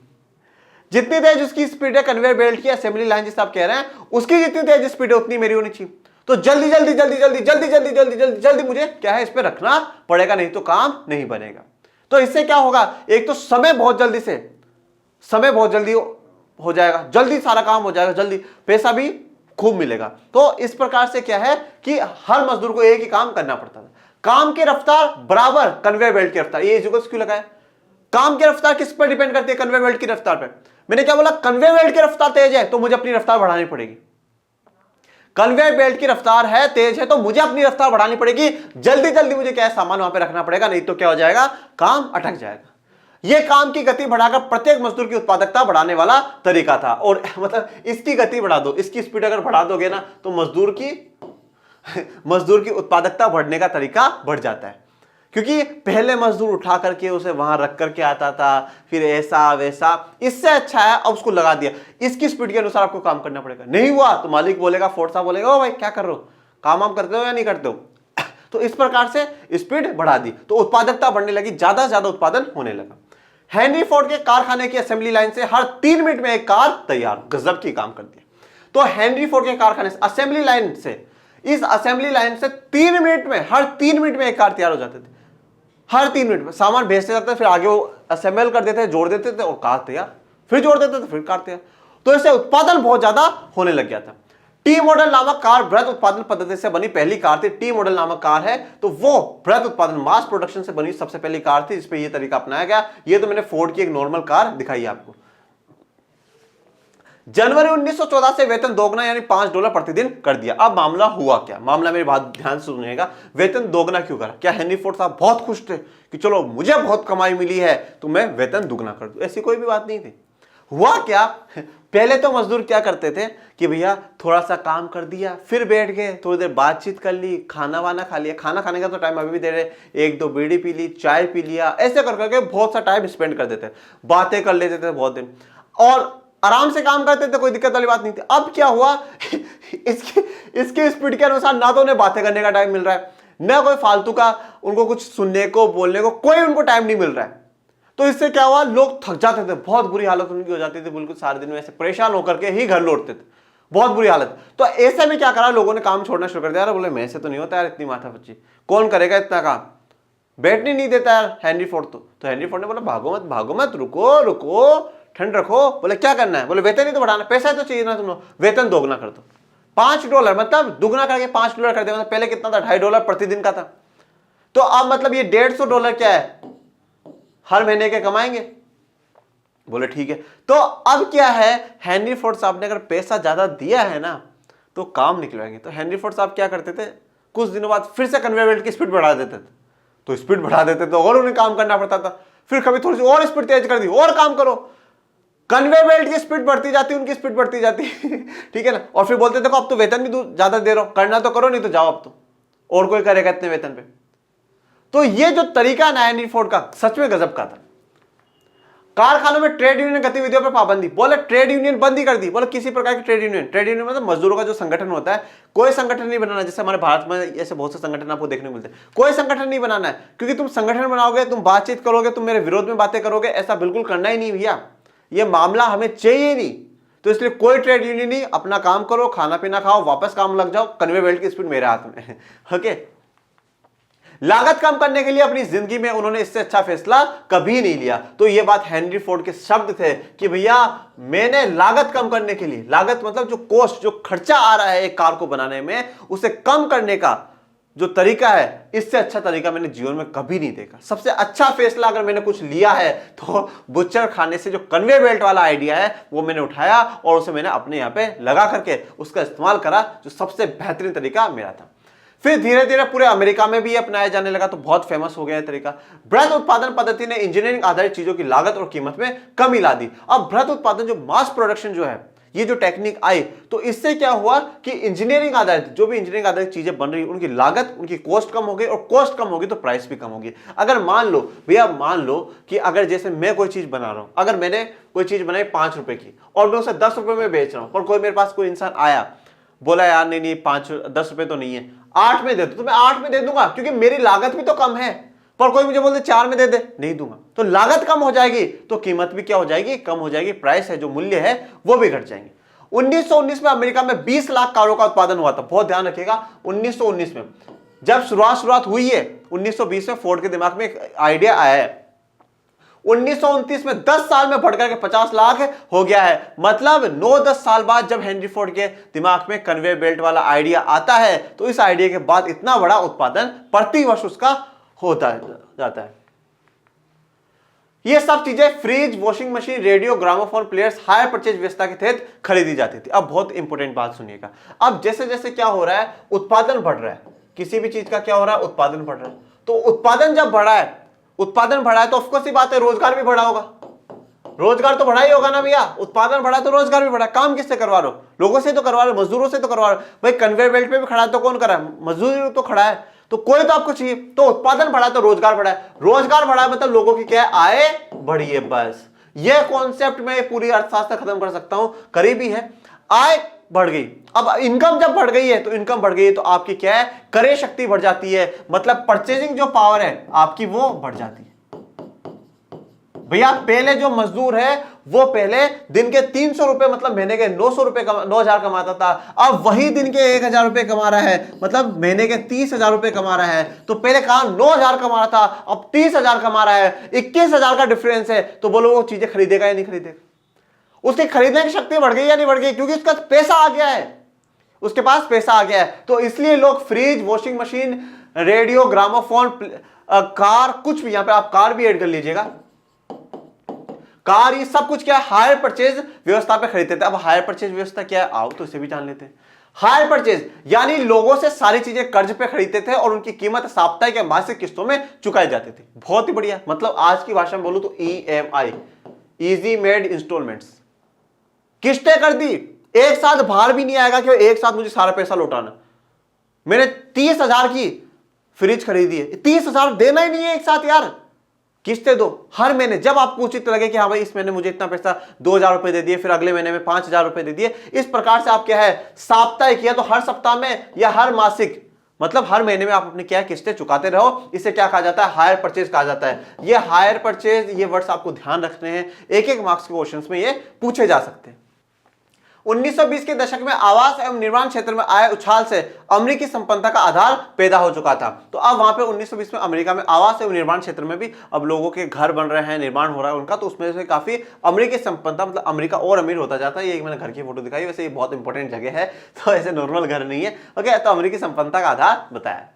जितनी तेज उसकी स्पीड है कन्वेयर बेल्ट की, असेंबली लाइन जिस आप कह रहे हैं उसकी जितनी तेज स्पीड है उतनी मेरी होनी चाहिए। तो जल्दी जल्दी जल्दी जल्दी जल्दी जल्दी जल्दी जल्दी जल्दी मुझे क्या है, इस पे रखना पड़ेगा, नहीं तो काम नहीं बनेगा। तो इससे क्या होगा, एक तो समय बहुत जल्दी हो जाएगा, जल्दी सारा काम हो जाएगा, जल्दी पैसा भी खूब मिलेगा। तो इस प्रकार से क्या है कि हर मजदूर को एक ही काम करना पड़ता था। काम की रफ्तार बराबर कन्वेयर बेल्ट की रफ्तार, ये इक्वल्स क्यों लगाया, काम की रफ्तार किस पर डिपेंड करती है, कन्वेयर बेल्ट की रफ्तार पर। मैंने क्या बोला, कन्वेयर बेल्ट की रफ्तार तेज है तो मुझे अपनी रफ्तार बढ़ानी पड़ेगी, कन्वेयर बेल्ट की रफ्तार है तेज है तो मुझे अपनी रफ्तार बढ़ानी पड़ेगी, जल्दी जल्दी मुझे क्या है, सामान वहां पे रखना पड़ेगा, नहीं तो क्या हो जाएगा, काम अटक जाएगा। यह काम की गति बढ़ाकर प्रत्येक मजदूर की उत्पादकता बढ़ाने वाला तरीका था। और मतलब इसकी गति बढ़ा दो, इसकी स्पीड अगर बढ़ा दोगे ना, तो मजदूर की उत्पादकता बढ़ने का तरीका बढ़ जाता है। क्योंकि पहले मजदूर उठा करके उसे वहां रख करके आता था, फिर ऐसा वैसा, इससे अच्छा है अब उसको लगा दिया, इसकी स्पीड के अनुसार आपको काम करना पड़ेगा। नहीं हुआ तो मालिक बोलेगा, फोर्ड साहब बोलेगा, ओ भाई क्या कर रहे हो, काम वाम करते हो या नहीं करते हो। तो इस प्रकार से स्पीड बढ़ा दी तो उत्पादकता बढ़ने लगी, ज्यादा से ज्यादा उत्पादन होने लगा। हेनरी फोर्ड के कारखाने की असेंबली लाइन से हर 3 मिनट में एक कार तैयार, गजब की काम कर दिया। तो हेनरी फोर्ड के कारखाने से असेंबली लाइन से, इस असेंबली लाइन से 3 मिनट में, हर 3 मिनट में एक कार तैयार हो जाते थे। हर 3 मिनट में सामान भेजते जाते थे, फिर आगे वो असेंबल कर देते, जोड़ देते थे और कार तैयार, फिर जोड़ देते थे, फिर कार तैयार। तो इससे उत्पादन बहुत ज्यादा होने लग गया था। टी मॉडल नामक कार बृहत उत्पादन पद्धति से बनी पहली कार थी। टी मॉडल नामक कार है तो वो बृहत उत्पादन मास प्रोडक्शन से बनी सबसे पहली कार थी जिसपे ये तरीका अपनाया गया। ये तो मैंने फोर्ड की एक नॉर्मल कार दिखाई आपको। जनवरी 1914 से वेतन दोगुना यानी $5 प्रतिदिन कर दिया। अब मामला हुआ क्या, मामला मेरी बात ध्यान से सुनिएगा, वेतन दोगुना क्यों करा। क्या हेनरी फोर्ड साहब बहुत खुश थे कि चलो मुझे बहुत कमाई मिली है तो मैं वेतन दुगना कर दूं, ऐसी कोई भी बात नहीं थी। हुआ क्या, पहले तो मजदूर क्या करते थे कि भैया थोड़ा सा काम कर दिया, फिर बैठ गए, थोड़ी देर बातचीत कर ली, खाना वाना खा लिया, खाना खाने का तो टाइम अभी भी दे रहे, 1-2 बीड़ी पी ली, चाय पी लिया, ऐसे कर करके बहुत सा टाइम स्पेंड कर देते, बातें कर लेते थे बहुत दिन और आराम से काम करते थे, कोई दिक्कत वाली बात नहीं थी। अब क्या हुआ, इसकी स्पीड के अनुसार ना तो उन्हें बातें करने का टाइम मिल रहा है, ना कोई फालतू का उनको कुछ सुनने को बोलने को कोई उनको टाइम नहीं मिल रहा है। तो इससे क्या हुआ, लोग थक जाते थे, बहुत बुरी हालत उनकी हो जाती थी, बिल्कुल सारे दिन में ऐसे परेशान होकर के ही घर लौटते थे, बहुत बुरी हालत। तो ऐसे में क्या करा, लोगों ने काम छोड़ना शुरू कर दिया। यार बोले मैं से तो नहीं होता यार इतनी माथापच्ची, कौन करेगा इतना काम, बैठने नहीं देता यार हेनरी फोर्ड। तो हेनरी फोर्ड ने बोला भागो मत, रुको रुको, ठंड रखो। बोले क्या करना है, बोले वेतन ही तो बढ़ाना, पैसा तो चाहिए ना तुम लोग, वेतन दोगुना कर दो, $5 मतलब दुगना करके $5 कर दिया। मतलब पहले कितना था, $2.5 प्रतिदिन का था, तो अब मतलब ये $150 क्या है, हर महीने के कमाएंगे। बोले ठीक है। तो अब क्या है, हेनरी फोर्ड साहब ने अगर पैसा ज्यादा दिया है ना तो काम निकलवाएंगे। तो हेनरी फोर्ड साहब क्या करते थे, कुछ दिनों बाद फिर से कन्वेयर बेल्ट की स्पीड बढ़ा देते थे, तो स्पीड बढ़ा देते तो और उन्हें काम करना पड़ता था। फिर कभी थोड़ी सी और स्पीड तेज कर दी, और काम करो, कन्वेयर बेल्ट की स्पीड बढ़ती जाती, उनकी स्पीड बढ़ती जाती ठीक है ना। और फिर बोलते देखो अब तो वेतन भी ज्यादा दे रहा हूं, करना तो करो, नहीं तो जाओ अब तो, और कोई करेगा इतने वेतन पे। तो ये जो तरीका ना हेनरी फोर्ड का सच में गजब का था। कारखानों में ट्रेड यूनियन गतिविधियों पर पाबंदी, बोले ट्रेड यूनियन बंद ही कर दी, बोले किसी प्रकार की ट्रेड यूनियन मतलब मजदूरों का जो संगठन होता है, कोई संगठन नहीं बनाना। जैसे हमारे भारत में ऐसे बहुत से संगठन आपको देखने को मिलते हैं, कोई संगठन नहीं बनाना है, क्योंकि तुम संगठन बनाओगे, तुम बातचीत करोगे, तुम मेरे विरोध में बातें करोगे, ऐसा बिल्कुल करना ही नहीं भैया, ये मामला हमें चाहिए नहीं। तो इसलिए कोई ट्रेड यूनियन नहीं, अपना काम करो, खाना पीना खाओ, वापस काम लग जाओ, कन्वेयर बेल्ट की स्पीड मेरे हाथ में ओके। लागत कम करने के लिए अपनी जिंदगी में उन्होंने इससे अच्छा फैसला कभी नहीं लिया। तो ये बात हेनरी फोर्ड के शब्द थे कि भैया मैंने लागत कम करने के लिए, लागत मतलब जो कॉस्ट, जो खर्चा आ रहा है एक कार को बनाने में, उसे कम करने का जो तरीका है, इससे अच्छा तरीका मैंने जीवन में कभी नहीं देखा। सबसे अच्छा फैसला अगर मैंने कुछ लिया है तो बुच्चर खाने से जो कन्वेयर बेल्ट वाला आइडिया है वो मैंने उठाया और उसे मैंने अपने यहां पे लगा करके उसका इस्तेमाल करा, जो सबसे बेहतरीन तरीका मेरा था। फिर धीरे धीरे पूरे अमेरिका में भी अपनाया जाने लगा, तो बहुत फेमस हो गया है तरीका। बृहद उत्पादन पद्धति ने इंजीनियरिंग आधारित चीजों की लागत और कीमत में कमी ला दी। अब बृहद उत्पादन जो मास प्रोडक्शन जो है, ये जो टेक्निक आई, तो इससे क्या हुआ कि इंजीनियरिंग आधारित जो भी इंजीनियरिंग आधारित चीजें बन रही, उनकी लागत, उनकी कॉस्ट कम हो गई, और कॉस्ट कम होगी तो प्राइस भी कम होगी। अगर मान लो भैया, मान लो कि अगर जैसे मैं कोई चीज बना रहा हूं, अगर मैंने कोई चीज बनाई 5 रुपए की और मैं उसे 10 रुपए में बेच रहा हूं, और कोई मेरे पास कोई इंसान आया, बोला यार नहीं 10 रुपए तो नहीं है, 8 में दे दो, तो मैं 8 में दे दूंगा, क्योंकि मेरी लागत भी तो कम है। पर कोई मुझे बोलते 4 में दे दे, नहीं दूंगा, तो लागत कम हो जाएगी, तो कीमत भी क्या हो जाएगी, कम हो जाएगी, प्राइस है जो मूल्य है वो भी घट जाएंगे। 1919 में अमेरिका में 20 लाख कारों का उत्पादन हुआ था। बहुत ध्यान रखिएगा, 1919 में जब शुरुआत हुई है, 1920 में फोर्ड के दिमाग में एक आइडिया आया है, 1929 में 10 साल में बढ़कर के 50 लाख हो गया है। मतलब 9-10 साल बाद जब हेनरी फोर्ड के दिमाग में कन्वेयर बेल्ट वाला आइडिया आता है, तो इस आइडिया के बाद इतना बड़ा उत्पादन प्रति वर्ष उसका होता जाता है। ये सब चीजें fridge, washing machine, radio, gramophone players hire purchase व्यवस्था के तहत खरीदी जाती थी। अब बहुत इंपॉर्टेंट बात सुनिएगा, अब जैसे जैसे क्या हो रहा है, उत्पादन बढ़ रहा है, किसी भी चीज का क्या हो रहा है, उत्पादन बढ़ रहा है। तो उत्पादन जब बढ़ा है, तो ऑफकोर्स ही बात है, रोजगार भी बढ़ा होगा, रोजगार तो बढ़ा ही होगा ना भैया। उत्पादन बढ़ा तो रोजगार भी बढ़ा। काम किससे करवा रहे हो, लोगों से तो करवा रहे हो, मजदूरों से तो करवा रहे हो। भाई कन्वेयर बेल्ट पे भी खड़ा है तो कौन करा है, मजदूर तो खड़ा है, तो कोई तो आपको चाहिए। तो उत्पादन बढ़ा तो रोजगार बढ़ा है, रोजगार बढ़ा मतलब लोगों की क्या है, आय बढ़ी है। बस ये कॉन्सेप्ट में पूरी अर्थशास्त्र खत्म कर सकता हूं, करीबी है। आय बढ़ गई, अब इनकम जब बढ़ गई है, तो इनकम बढ़ गई है तो आपकी क्या है, क्रय शक्ति बढ़ जाती है, मतलब परचेजिंग जो पावर है आपकी वो बढ़ जाती है। भैया पहले जो मजदूर है वो पहले दिन के 300 रुपए, मतलब महीने के 9,000 कमाता था, अब वही दिन के 1,000 रुपए कमा रहा है, मतलब महीने के 30,000 रुपए कमा रहा है। तो पहले कहा 9,000 कमा रहा था, अब 30,000 कमा रहा है, 21,000 का डिफरेंस है। तो बोलो वो चीजें खरीदेगा या नहीं खरीदेगा, उसकी खरीदने की शक्ति बढ़ गई या नहीं बढ़ गई, क्योंकि उसका पैसा आ गया है, उसके पास पैसा आ गया है। तो इसलिए लोग fridge, washing machine, radio, gramophone, car, कुछ भी, यहां पे आप कार भी ऐड कर लीजिएगा, कार, ये सब कुछ क्या है, हायर परचेज व्यवस्था पे खरीदते थे। अब हायर परचेज व्यवस्था क्या है, आओ तो इसे भी जान लेते हैं। हायर परचेज यानी लोगों से सारी चीजें कर्ज पे खरीदते थे और उनकी कीमत साप्ताहिक या मासिक किस्तों में चुकाई जाती थी। बहुत ही बढ़िया, मतलब आज की भाषा में बोलूं तो EMI, इजी मेड इंस्टॉलमेंट्स, किस्तें कर दी, एक साथ भार भी नहीं आएगा कि एक साथ मुझे सारा पैसा लौटाना। मैंने 30,000 की फ्रिज खरीदी है, 30,000 देना ही नहीं है एक साथ यार, किस्तें दो हर महीने। जब आपको उचित लगे कि हाँ भाई इस महीने मुझे इतना पैसा 2,000 रुपए दे दिए, फिर अगले महीने में 5,000 रुपए दे दिए, इस प्रकार से आप क्या है, साप्ताहिक या तो हर सप्ताह में या हर मासिक, मतलब हर महीने में आप अपनी क्या किस्तें चुकाते रहो। इसे क्या कहा जाता है, हायर परचेज कहा जाता है। ये हायर परचेज, ये वर्ड्स आपको ध्यान रखने हैं, एक मार्क्स के क्वेश्चंस में ये पूछे जा सकते हैं। 1920 के दशक में आवास एवं निर्माण क्षेत्र में आए उछाल से अमेरिकी संपन्नता का आधार पैदा हो चुका था। तो अब वहां पे 1920 में अमेरिका में आवास एवं निर्माण क्षेत्र में भी अब लोगों के घर बन रहे हैं, निर्माण हो रहा है उनका, तो उसमें से काफी अमेरिकी संपन्नता, मतलब अमेरिका और अमीर होता जाता है। ये मैंने घर की फोटो दिखाई, वैसे ये बहुत इंपॉर्टेंट जगह है, तो ऐसे नॉर्मल घर नहीं है। ओके, तो अमेरिकी संपन्नता का आधार बताया।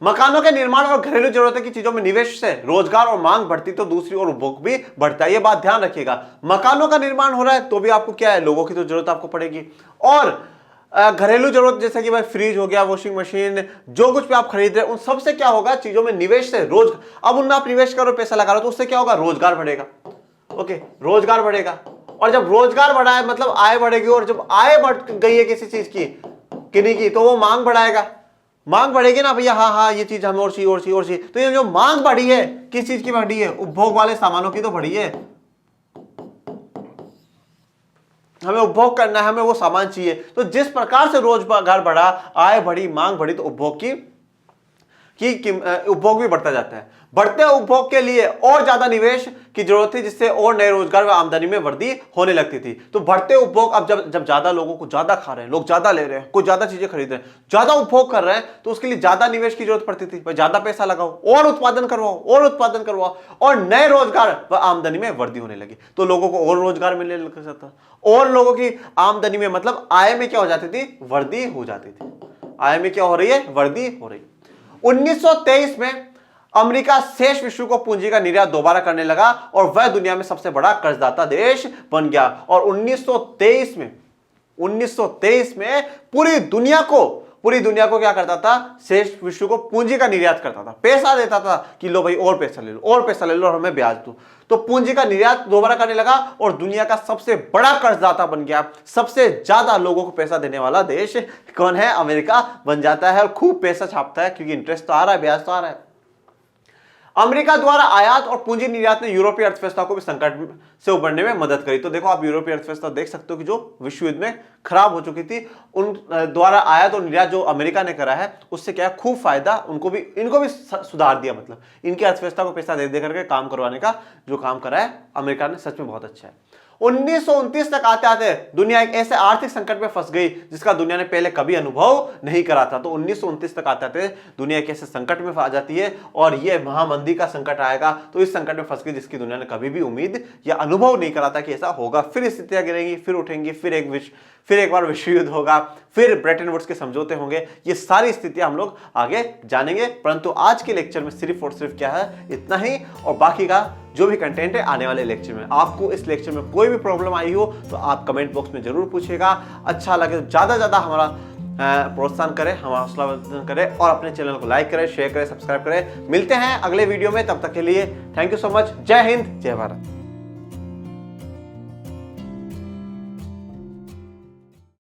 मकानों के निर्माण और घरेलू जरूरतों की चीजों में निवेश से रोजगार और मांग बढ़ती, तो दूसरी ओर उपभोग भी बढ़ता है। ये बात ध्यान रखिएगा, मकानों का निर्माण हो रहा है तो भी आपको क्या है, लोगों की तो जरूरत आपको पड़ेगी, और घरेलू जरूरत जैसे कि भाई फ्रिज हो गया, वॉशिंग मशीन, जो कुछ भी आप खरीद रहे हैं उन सब से क्या होगा, चीजों में निवेश से रोज, अब उनमें आप निवेश करो, पैसा लगा रहे हो तो उससे क्या होगा, रोजगार बढ़ेगा। ओके, रोजगार बढ़ेगा, और जब रोजगार बढ़ा है मतलब आय बढ़ेगी, और जब आय बढ़ गई है किसी चीज की, किन्हीं की, तो वो मांग बढ़ाएगा। मांग बढ़ेगी ना भैया, हाँ हाँ ये चीज हमें और चाहिए और चाहिए और चाहिए, तो ये जो मांग बढ़ी है किस चीज की बढ़ी है, उपभोग वाले सामानों की तो बढ़ी है। हमें उपभोग करना है, हमें वो सामान चाहिए, तो जिस प्रकार से रोजगार बढ़ा, आय बढ़ी, मांग बढ़ी, तो उपभोग की उपभोग भी बढ़ता जाता है। बढ़ते उपभोग के लिए और ज्यादा निवेश की जरूरत थी, जिससे और नए रोजगार व आमदनी में वृद्धि होने लगती थी। तो बढ़ते उपभोग, अब जब ज्यादा लोगों को ज्यादा खा रहे हैं, लोग ज्यादा ले रहे हैं, कुछ ज्यादा चीजें खरीद रहे हैं, ज्यादा उपभोग कर रहे हैं, तो उसके लिए ज्यादा निवेश की जरूरत पड़ती थी। भाई ज्यादा पैसा लगाओ और उत्पादन करवाओ और उत्पादन करवाओ, और नए रोजगार व आमदनी में वृद्धि होने लगी, तो लोगों को और रोजगार मिलने लग जाता, और लोगों की आमदनी में मतलब आय में क्या हो जाती थी, वृद्धि हो जाती थी। आय में क्या हो रही है, वृद्धि हो रही। 1923 में अमेरिका शेष विश्व को पूंजी का निर्यात दोबारा करने लगा, और वह दुनिया में सबसे बड़ा कर्जदाता देश बन गया। और 1923 में पूरी दुनिया को क्या करता था, शेष विश्व को पूंजी का निर्यात करता था, पैसा देता था कि लो भाई और पैसा ले लो और पैसा ले लो और हमें ब्याज दो। तो पूंजी का निर्यात दोबारा करने लगा, और दुनिया का सबसे बड़ा कर्जदाता बन गया। सबसे ज्यादा लोगों को पैसा देने वाला देश कौन है, अमेरिका बन जाता है, और खूब पैसा छापता है क्योंकि इंटरेस्ट तो आ रहा है, ब्याज तो आ रहा है। अमेरिका द्वारा आयात और पूंजी निर्यात ने यूरोपीय अर्थव्यवस्था को भी संकट से उबरने में मदद करी। तो देखो आप यूरोपीय अर्थव्यवस्था देख सकते हो कि जो विश्व युद्ध में खराब हो चुकी थी, उन द्वारा आयात और निर्यात जो अमेरिका ने करा है, उससे क्या खूब फायदा, इनको भी सुधार दिया। मतलब इनकी अर्थव्यवस्था को पैसा दे करके काम करवाने का जो काम करा है अमेरिका ने, सच में बहुत अच्छा है। 1929 तक आते आते दुनिया एक ऐसे आर्थिक संकट में फंस गई जिसका दुनिया ने पहले कभी अनुभव नहीं करा था। तो 1929 तक आते आते दुनिया एक ऐसे संकट में आ जाती है, और ये महामंदी का संकट आएगा। तो इस संकट में फंस गई जिसकी दुनिया ने कभी भी उम्मीद या अनुभव नहीं करा था कि ऐसा होगा। फिर स्थितियां गिरेंगी, फिर उठेंगी, फिर एक बार विश्व युद्ध होगा, फिर ब्रेटन वुड्स के समझौते होंगे। ये सारी स्थितियां हम लोग आगे जानेंगे, परंतु आज के लेक्चर में सिर्फ और सिर्फ क्या है, इतना ही। और बाकी का जो भी कंटेंट है आने वाले लेक्चर में। आपको इस लेक्चर में कोई भी प्रॉब्लम आई हो तो आप कमेंट बॉक्स में जरूर पूछिएगा। अच्छा लगे तो ज्यादा ज्यादा हमारा प्रोत्साहन करें, हमारा हौसला वर्धन करें, और अपने चैनल को लाइक करें, शेयर करें, सब्सक्राइब करें। मिलते हैं अगले वीडियो में, तब तक के लिए थैंक यू सो मच। जय हिंद, जय भारत।